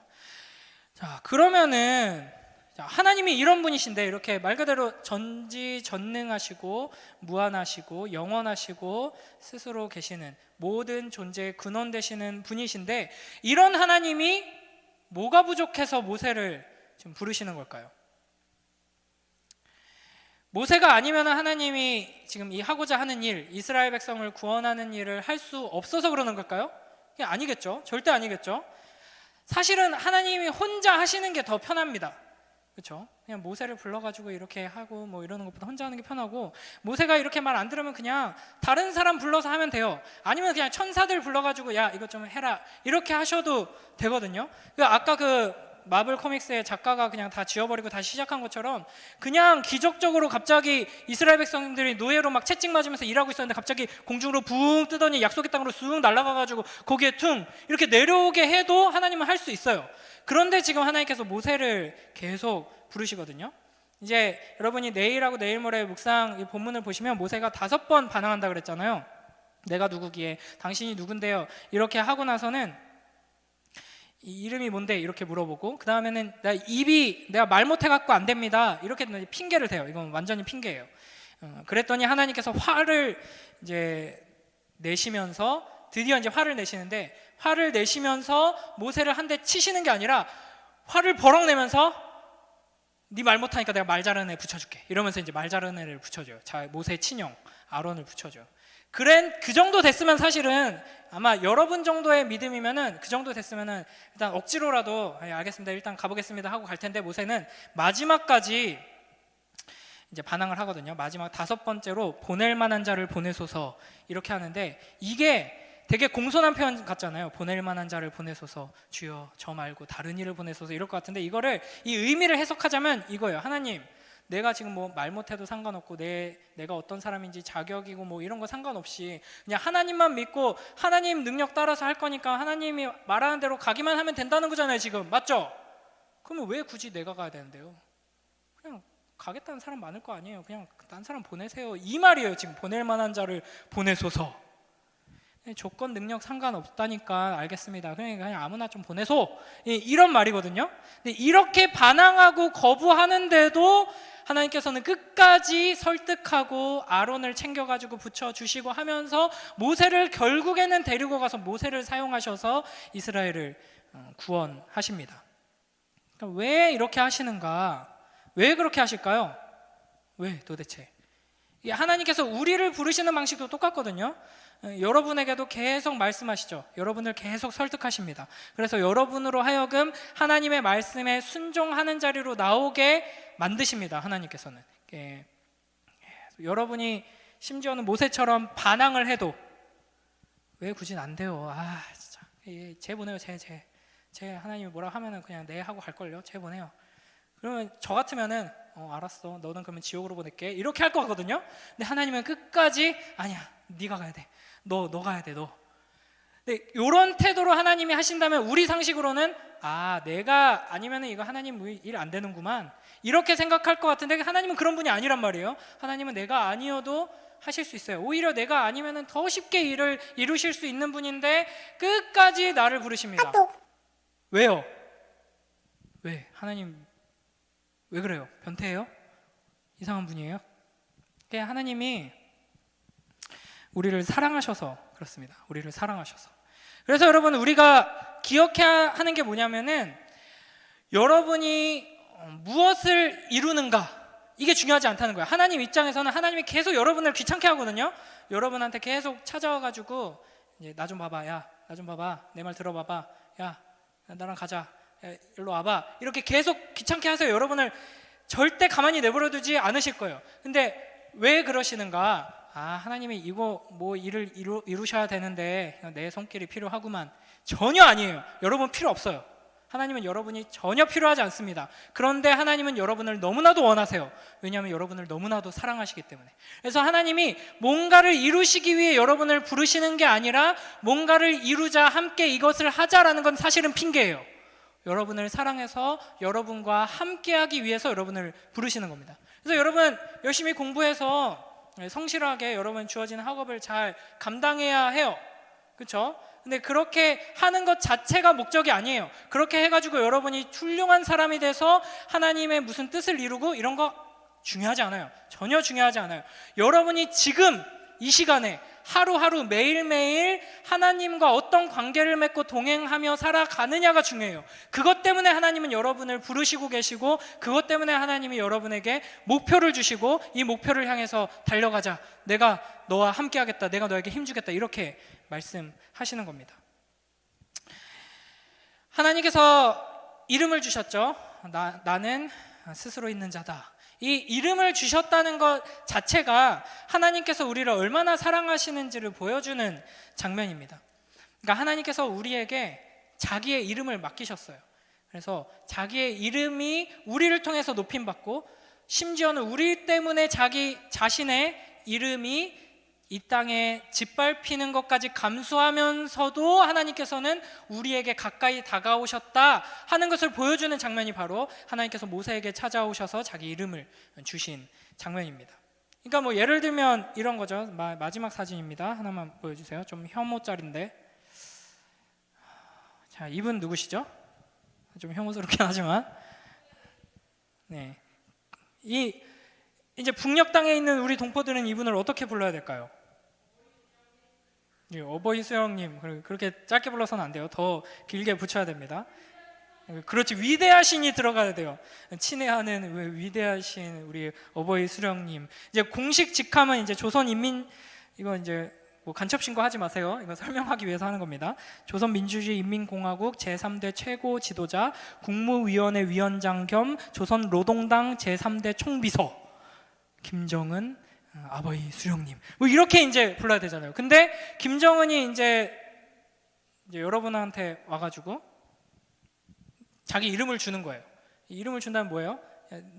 자, 그러면은 하나님이 이런 분이신데 이렇게 말 그대로 전지전능하시고 무한하시고 영원하시고 스스로 계시는 모든 존재의 근원 되시는 분이신데 이런 하나님이 뭐가 부족해서 모세를 지금 부르시는 걸까요? 모세가 아니면 하나님이 지금 이 하고자 하는 일, 이스라엘 백성을 구원하는 일을 할 수 없어서 그러는 걸까요? 아니겠죠. 절대 아니겠죠. 사실은 하나님이 혼자 하시는 게 더 편합니다. 그렇죠? 그냥 모세를 불러가지고 이렇게 하고 이러는 것보다 혼자 하는 게 편하고 모세가 이렇게 말 안 들으면 그냥 다른 사람 불러서 하면 돼요. 아니면 그냥 천사들 불러가지고 야 이것 좀 해라 이렇게 하셔도 되거든요. 아까 마블 코믹스의 작가가 그냥 다 지워버리고 다시 시작한 것처럼 그냥 기적적으로 갑자기 이스라엘 백성들이 노예로 막 채찍 맞으면서 일하고 있었는데 갑자기 공중으로 붕 뜨더니 약속의 땅으로 쑥 날아가가지고 거기에 퉁 이렇게 내려오게 해도 하나님은 할 수 있어요. 그런데 지금 하나님께서 모세를 계속 부르시거든요. 이제 여러분이 내일하고 내일 모레 묵상 이 본문을 보시면 모세가 5번 반항한다 그랬잖아요. 내가 누구기에 당신이 누군데요? 이렇게 하고 나서는 이 이름이 뭔데? 이렇게 물어보고 그 다음에는 내가 말 못해갖고 안 됩니다. 이렇게 핑계를 대요. 이건 완전히 핑계예요. 그랬더니 하나님께서 화를 이제 내시면서 드디어 이제 화를 내시는데 화를 내시면서 모세를 한 대 치시는 게 아니라 화를 버럭 내면서 네 말 못하니까 내가 말 잘하는 애 붙여줄게 이러면서 이제 말 잘하는 애를 붙여줘요. 모세의 친형 아론을 붙여줘요. 그 정도 됐으면 사실은 아마 여러분 정도의 믿음이면은 그 정도 됐으면은 일단 억지로라도 알겠습니다 일단 가보겠습니다 하고 갈 텐데 모세는 마지막까지 이제 반항을 하거든요. 마지막 5번째로 보낼 만한 자를 보내소서 이렇게 하는데 이게 되게 공손한 표현 같잖아요. 보낼 만한 자를 보내소서 주여 저 말고 다른 이를 보내소서 이럴 것 같은데 이거를 이 의미를 해석하자면 이거예요. 하나님 내가 지금 뭐 말 못해도 상관없고 내가 어떤 사람인지 자격이고 뭐 이런 거 상관없이 그냥 하나님만 믿고 하나님 능력 따라서 할 거니까 하나님이 말하는 대로 가기만 하면 된다는 거잖아요 지금. 맞죠? 그러면 왜 굳이 내가 가야 되는데요? 그냥 가겠다는 사람 많을 거 아니에요. 그냥 딴 사람 보내세요 이 말이에요. 지금 보낼 만한 자를 보내소서. 조건 능력 상관없다니까 알겠습니다 그냥 아무나 좀 보내소 이런 말이거든요. 근데 이렇게 반항하고 거부하는데도 하나님께서는 끝까지 설득하고 아론을 챙겨가지고 붙여주시고 하면서 모세를 결국에는 데리고 가서 모세를 사용하셔서 이스라엘을 구원하십니다. 그러니까 왜 이렇게 하시는가? 왜 그렇게 하실까요? 왜 도대체? 하나님께서 우리를 부르시는 방식도 똑같거든요. 여러분에게도 계속 말씀하시죠. 여러분을 계속 설득하십니다. 그래서 여러분으로 하여금 하나님의 말씀에 순종하는 자리로 나오게 만드십니다. 하나님께서는 여러분이 심지어는 모세처럼 반항을 해도 왜 굳이 안 돼요? 진짜 쟤 보내요. 쟤 하나님이 뭐라 하면은 그냥 네 하고 갈걸요. 쟤 보내요. 그러면 저 같으면은 알았어 너는 그러면 지옥으로 보낼게 이렇게 할 것 같거든요. 근데 하나님은 끝까지 아니야 네가 가야 돼. 너 가야 돼 너. 근데 이런 태도로 하나님이 하신다면 우리 상식으로는 내가 아니면은 이거 하나님 일 안 되는구만 이렇게 생각할 것 같은데 하나님은 그런 분이 아니란 말이에요. 하나님은 내가 아니어도 하실 수 있어요. 오히려 내가 아니면은 더 쉽게 일을 이루실 수 있는 분인데 끝까지 나를 부르십니다. 왜요? 왜? 하나님 왜 그래요? 변태예요? 이상한 분이에요? 그냥 하나님이 우리를 사랑하셔서 그렇습니다. 우리를 사랑하셔서. 그래서 여러분 우리가 기억해야 하는 게 뭐냐면은 여러분이 무엇을 이루는가 이게 중요하지 않다는 거예요. 하나님 입장에서는 하나님이 계속 여러분을 귀찮게 하거든요. 여러분한테 계속 찾아와가지고 이제 나 좀 봐봐 나 좀 봐봐 내 말 들어봐봐 나랑 가자 일로 와봐 이렇게 계속 귀찮게 하세요. 여러분을 절대 가만히 내버려두지 않으실 거예요. 근데 왜 그러시는가? 하나님이 이거 뭐 일을 이루셔야 되는데 내 손길이 필요하구만. 전혀 아니에요. 여러분 필요 없어요. 하나님은 여러분이 전혀 필요하지 않습니다. 그런데 하나님은 여러분을 너무나도 원하세요. 왜냐하면 여러분을 너무나도 사랑하시기 때문에. 그래서 하나님이 뭔가를 이루시기 위해 여러분을 부르시는 게 아니라 뭔가를 이루자 함께 이것을 하자라는 건 사실은 핑계예요. 여러분을 사랑해서 여러분과 함께하기 위해서 여러분을 부르시는 겁니다. 그래서 여러분 열심히 공부해서 성실하게 여러분 주어진 학업을 잘 감당해야 해요. 그렇죠? 근데 그렇게 하는 것 자체가 목적이 아니에요. 그렇게 해가지고 여러분이 훌륭한 사람이 돼서 하나님의 무슨 뜻을 이루고 이런 거 중요하지 않아요. 전혀 중요하지 않아요. 여러분이 지금 이 시간에 하루하루 매일매일 하나님과 어떤 관계를 맺고 동행하며 살아가느냐가 중요해요. 그것 때문에 하나님은 여러분을 부르시고 계시고 그것 때문에 하나님이 여러분에게 목표를 주시고 이 목표를 향해서 달려가자. 내가 너와 함께 하겠다. 내가 너에게 힘주겠다. 이렇게 말씀하시는 겁니다. 하나님께서 이름을 주셨죠. 나는 스스로 있는 자다. 이 이름을 주셨다는 것 자체가 하나님께서 우리를 얼마나 사랑하시는지를 보여주는 장면입니다. 그러니까 하나님께서 우리에게 자기의 이름을 맡기셨어요. 그래서 자기의 이름이 우리를 통해서 높임받고 심지어는 우리 때문에 자기 자신의 이름이 이 땅에 짓밟히는 것까지 감수하면서도 하나님께서는 우리에게 가까이 다가오셨다 하는 것을 보여주는 장면이 바로 하나님께서 모세에게 찾아오셔서 자기 이름을 주신 장면입니다. 그러니까 뭐 예를 들면 이런 거죠. 마지막 사진입니다. 하나만 보여주세요. 좀 혐오짤인데. 자, 이분 누구시죠? 좀 혐오스럽긴 하지만, 네, 이제 북녘 땅에 있는 우리 동포들은 이분을 어떻게 불러야 될까요? 어버이 수영님. 그렇게 짧게 불러서는 안 돼요. 더 길게 붙여야 됩니다. 그렇지, 위대하신이 들어가야 돼요. 친애하는 위대하신 우리 어버이 수령님. 이제 공식 직함은 이제 조선인민, 이거 이제 뭐 간첩 신고하지 마세요. 이거 설명하기 위해서 하는 겁니다. 조선민주주의 인민공화국 제3대 최고 지도자, 국무위원회 위원장 겸 조선노동당 제3대 총비서 김정은 아버지 수령님. 뭐 이렇게 이제 불러야 되잖아요. 근데 김정은이 이제 여러분한테 와가지고 자기 이름을 주는 거예요. 이름을 준다면 뭐예요?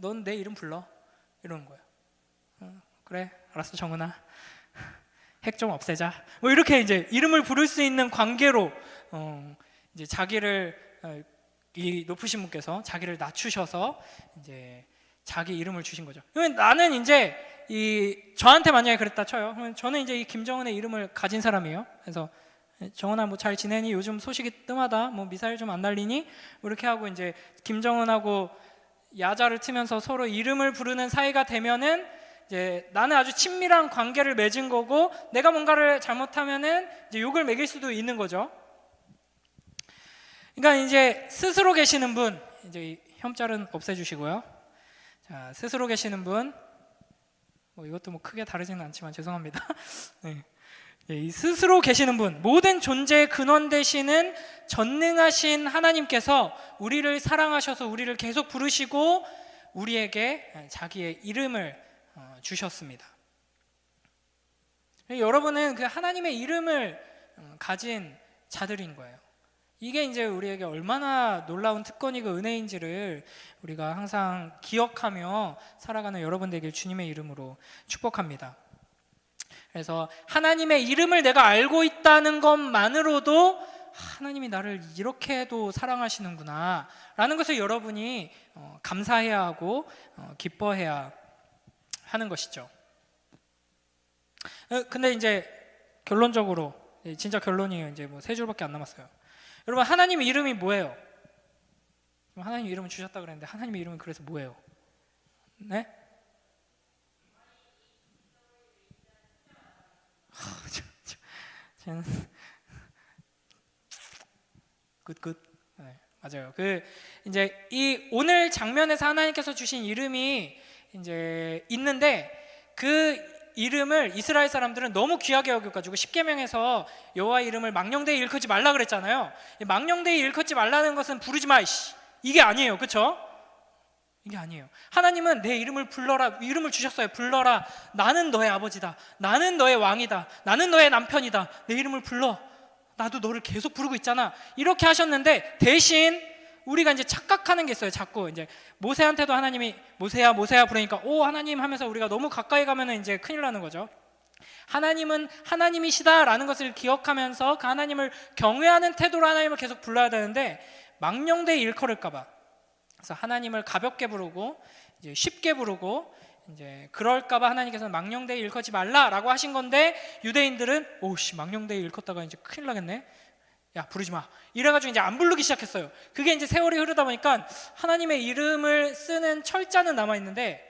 넌 내 이름 불러. 이러는 거예요. 그래, 알았어, 정은아. 핵 좀 없애자. 뭐 이렇게 이제 이름을 부를 수 있는 관계로 이제 자기를 이 높으신 분께서 자기를 낮추셔서 이제 자기 이름을 주신 거죠. 그러면 나는 이제 저한테 만약에 그랬다 쳐요. 그러면 저는 이제 이 김정은의 이름을 가진 사람이에요. 그래서 정은아 뭐 잘 지내니? 요즘 소식이 뜸하다. 뭐 미사일 좀 안 날리니? 뭐 이렇게 하고 이제 김정은하고 야자를 트면서 서로 이름을 부르는 사이가 되면은 이제 나는 아주 친밀한 관계를 맺은 거고, 내가 뭔가를 잘못하면은 이제 욕을 먹일 수도 있는 거죠. 그러니까 이제 스스로 계시는 분, 이제 이 혐짤은 없애주시고요. 자, 스스로 계시는 분, 이것도 뭐 크게 다르지는 않지만 죄송합니다. 네. 이 스스로 계시는 분, 모든 존재의 근원 되시는 전능하신 하나님께서 우리를 사랑하셔서 우리를 계속 부르시고 우리에게 자기의 이름을 주셨습니다. 여러분은 그 하나님의 이름을 가진 자들인 거예요. 이게 이제 우리에게 얼마나 놀라운 특권이고 은혜인지를 우리가 항상 기억하며 살아가는 여러분 되길 주님의 이름으로 축복합니다. 그래서 하나님의 이름을 내가 알고 있다는 것만으로도 하나님이 나를 이렇게도 사랑하시는구나 라는 것을 여러분이 감사해야 하고 기뻐해야 하는 것이죠. 근데 이제 결론적으로, 진짜 결론이에요. 이제 뭐 3줄밖에 안 남았어요. 여러분, 하나님의 이름이 뭐예요? 하나님 이름을 주셨다 그랬는데 하나님의 이름은 그래서 뭐예요? 네? 굿. 네, 맞아요. 이제 이 오늘 장면에서 하나님께서 주신 이름이 이제 있는데, 그 이름을 이스라엘 사람들은 너무 귀하게 여겨가지고 십계명에서 여호와 이름을 망령되이 일컫지 말라 그랬잖아요. 망령되이 일컫지 말라는 것은 부르지 마, 이게 아니에요. 그렇죠? 이게 아니에요. 하나님은 내 이름을 불러라, 이름을 주셨어요. 불러라. 나는 너의 아버지다. 나는 너의 왕이다. 나는 너의 남편이다. 내 이름을 불러. 나도 너를 계속 부르고 있잖아. 이렇게 하셨는데, 대신 우리가 이제 착각하는 게 있어요. 자꾸 이제 모세한테도 하나님이 모세야 부르니까 오 하나님 하면서 우리가 너무 가까이 가면은 이제 큰일 나는 거죠. 하나님은 하나님이시다라는 것을 기억하면서 그 하나님을 경외하는 태도로 하나님을 계속 불러야 되는데, 망령되이 일컬을까봐, 그래서 하나님을 가볍게 부르고 이제 쉽게 부르고 이제 그럴까봐 하나님께서는 망령되이 일컫지 말라라고 하신 건데, 유대인들은 망령되이 일컫다가 이제 큰일 나겠네. 야, 부르지 마. 이래가지고 이제 안 부르기 시작했어요. 그게 이제 세월이 흐르다 보니까 하나님의 이름을 쓰는 철자는 남아 있는데,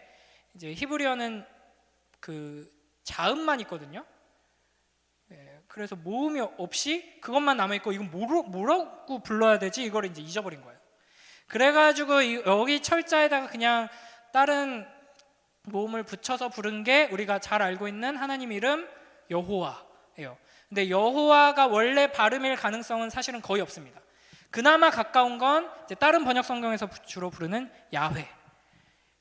이제 히브리어는 그 자음만 있거든요. 네, 그래서 모음이 없이 그것만 남아 있고, 이건 뭐라고 불러야 되지? 이걸 이제 잊어버린 거예요. 그래가지고 여기 철자에다가 그냥 다른 모음을 붙여서 부른 게 우리가 잘 알고 있는 하나님 이름 여호와예요. 근데 여호와가 원래 발음일 가능성은 사실은 거의 없습니다. 그나마 가까운 건 이제 다른 번역 성경에서 주로 부르는 야훼.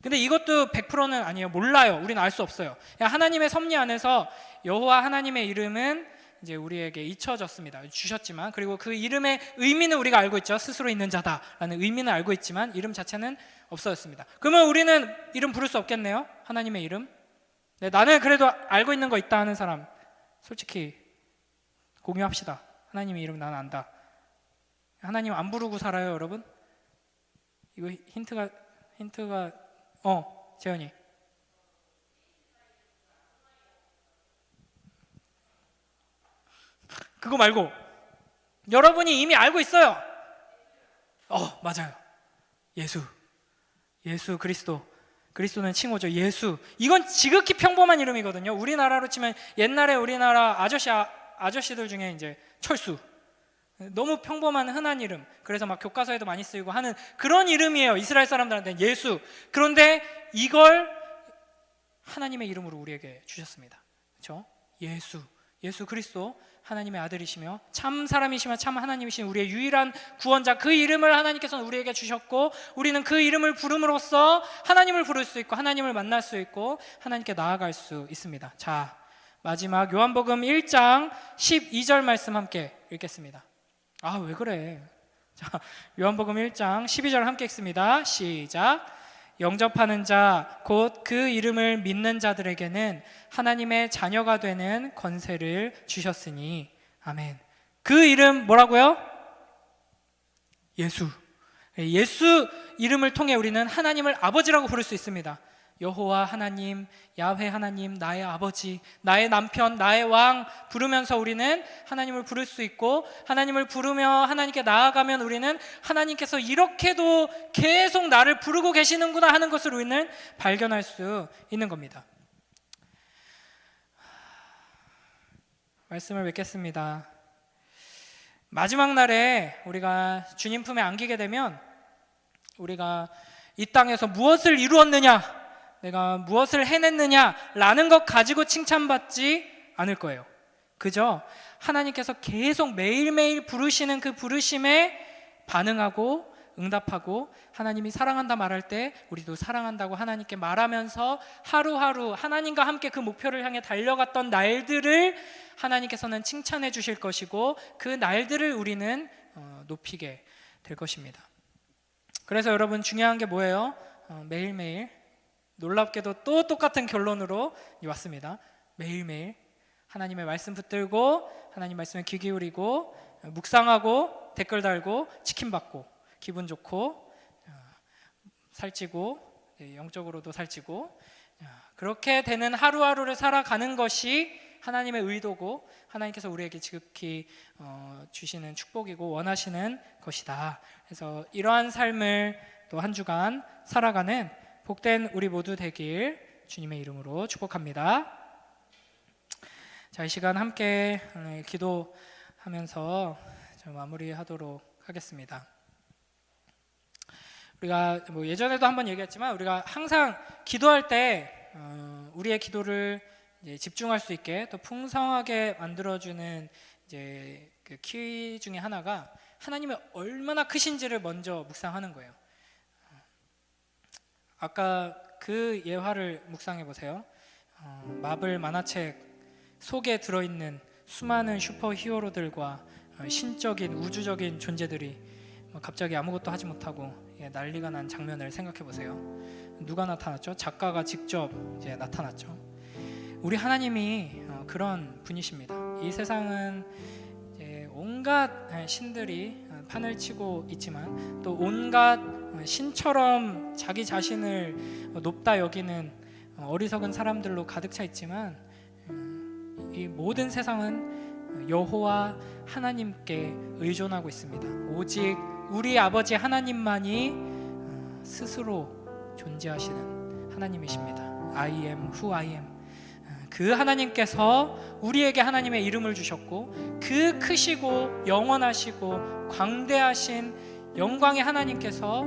근데 이것도 100%는 아니에요. 몰라요. 우리는 알 수 없어요. 하나님의 섭리 안에서 여호와 하나님의 이름은 이제 우리에게 잊혀졌습니다. 주셨지만, 그리고 그 이름의 의미는 우리가 알고 있죠. 스스로 있는 자다라는 의미는 알고 있지만 이름 자체는 없어졌습니다. 그러면 우리는 이름 부를 수 없겠네요. 하나님의 이름. 네, 나는 그래도 알고 있는 거 있다 하는 사람 솔직히 공유합시다. 하나님의 이름 나는 안다. 하나님 안 부르고 살아요, 여러분? 이거 힌트가 재현이. 그거 말고 여러분이 이미 알고 있어요. 맞아요. 예수 그리스도. 그리스도는 칭호죠. 예수. 이건 지극히 평범한 이름이거든요. 우리나라로 치면 옛날에 우리나라 아저씨들 중에 이제 철수. 너무 평범한 흔한 이름. 그래서 막 교과서에도 많이 쓰이고 하는 그런 이름이에요. 이스라엘 사람들한테는 예수. 그런데 이걸 하나님의 이름으로 우리에게 주셨습니다. 그렇죠? 예수 그리스도 하나님의 아들이시며 참 사람이시며 참 하나님이신 우리의 유일한 구원자, 그 이름을 하나님께서는 우리에게 주셨고, 우리는 그 이름을 부름으로써 하나님을 부를 수 있고 하나님을 만날 수 있고 하나님께 나아갈 수 있습니다. 자, 마지막 요한복음 1장 12절 말씀 함께 읽겠습니다. 왜 그래? 자, 요한복음 1장 12절 함께 읽습니다. 시작. 영접하는 자, 곧 그 이름을 믿는 자들에게는 하나님의 자녀가 되는 권세를 주셨으니. 아멘. 그 이름 뭐라고요? 예수. 예수 이름을 통해 우리는 하나님을 아버지라고 부를 수 있습니다. 여호와 하나님, 야훼 하나님, 나의 아버지, 나의 남편, 나의 왕 부르면서 우리는 하나님을 부를 수 있고, 하나님을 부르며 하나님께 나아가면 우리는 하나님께서 이렇게도 계속 나를 부르고 계시는구나 하는 것을 우리는 발견할 수 있는 겁니다. 말씀을 맺겠습니다. 마지막 날에 우리가 주님 품에 안기게 되면 우리가 이 땅에서 무엇을 이루었느냐, 내가 무엇을 해냈느냐라는 것 가지고 칭찬받지 않을 거예요. 그저 하나님께서 계속 매일매일 부르시는 그 부르심에 반응하고 응답하고, 하나님이 사랑한다 말할 때 우리도 사랑한다고 하나님께 말하면서 하루하루 하나님과 함께 그 목표를 향해 달려갔던 날들을 하나님께서는 칭찬해 주실 것이고, 그 날들을 우리는 높이게 될 것입니다. 그래서 여러분, 중요한 게 뭐예요? 매일매일, 놀랍게도 또 똑같은 결론으로 왔습니다. 매일매일 하나님의 말씀 붙들고, 하나님 말씀에 귀 기울이고, 묵상하고, 댓글 달고, 치킨 받고, 기분 좋고, 살찌고, 영적으로도 살찌고, 그렇게 되는 하루하루를 살아가는 것이 하나님의 의도고, 하나님께서 우리에게 지극히 주시는 축복이고 원하시는 것이다. 그래서 이러한 삶을 또 한 주간 살아가는 복된 우리 모두 되길 주님의 이름으로 축복합니다. 자, 이 시간 함께 기도하면서 마무리하도록 하겠습니다. 우리가 예전에도 한번 얘기했지만, 우리가 항상 기도할 때 우리의 기도를 이제 집중할 수 있게 또 풍성하게 만들어주는 이제 그 키 중에 하나가 하나님이 얼마나 크신지를 먼저 묵상하는 거예요. 아까 그 예화를 묵상해 보세요. 마블 만화책 속에 들어있는 수많은 슈퍼 히어로들과 신적인 우주적인 존재들이 갑자기 아무것도 하지 못하고 난리가 난 장면을 생각해 보세요. 누가 나타났죠? 작가가 직접 이제 나타났죠. 우리 하나님이 그런 분이십니다. 이 세상은 이제 온갖 신들이 판을 치고 있지만, 또 온갖 신처럼 자기 자신을 높다 여기는 어리석은 사람들로 가득 차 있지만, 이 모든 세상은 여호와 하나님께 의존하고 있습니다. 오직 우리 아버지 하나님만이 스스로 존재하시는 하나님이십니다. I am who I am. 그 하나님께서 우리에게 하나님의 이름을 주셨고, 그 크시고 영원하시고 광대하신 영광의 하나님께서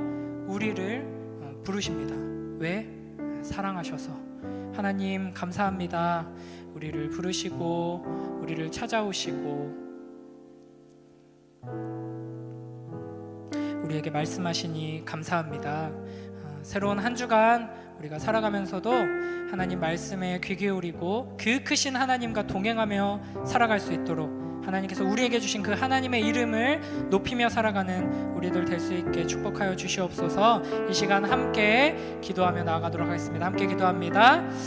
우리를 부르십니다. 왜? 사랑하셔서. 하나님 감사합니다. 우리를 부르시고 우리를 찾아오시고 우리에게 말씀하시니 감사합니다. 새로운 한 주간 우리가 살아가면서도 하나님 말씀에 귀 기울이고 그 크신 하나님과 동행하며 살아갈 수 있도록 하나님께서 우리에게 주신 그 하나님의 이름을 높이며 살아가는 우리들 될 수 있게 축복하여 주시옵소서. 이 시간 함께 기도하며 나아가도록 하겠습니다. 함께 기도합니다.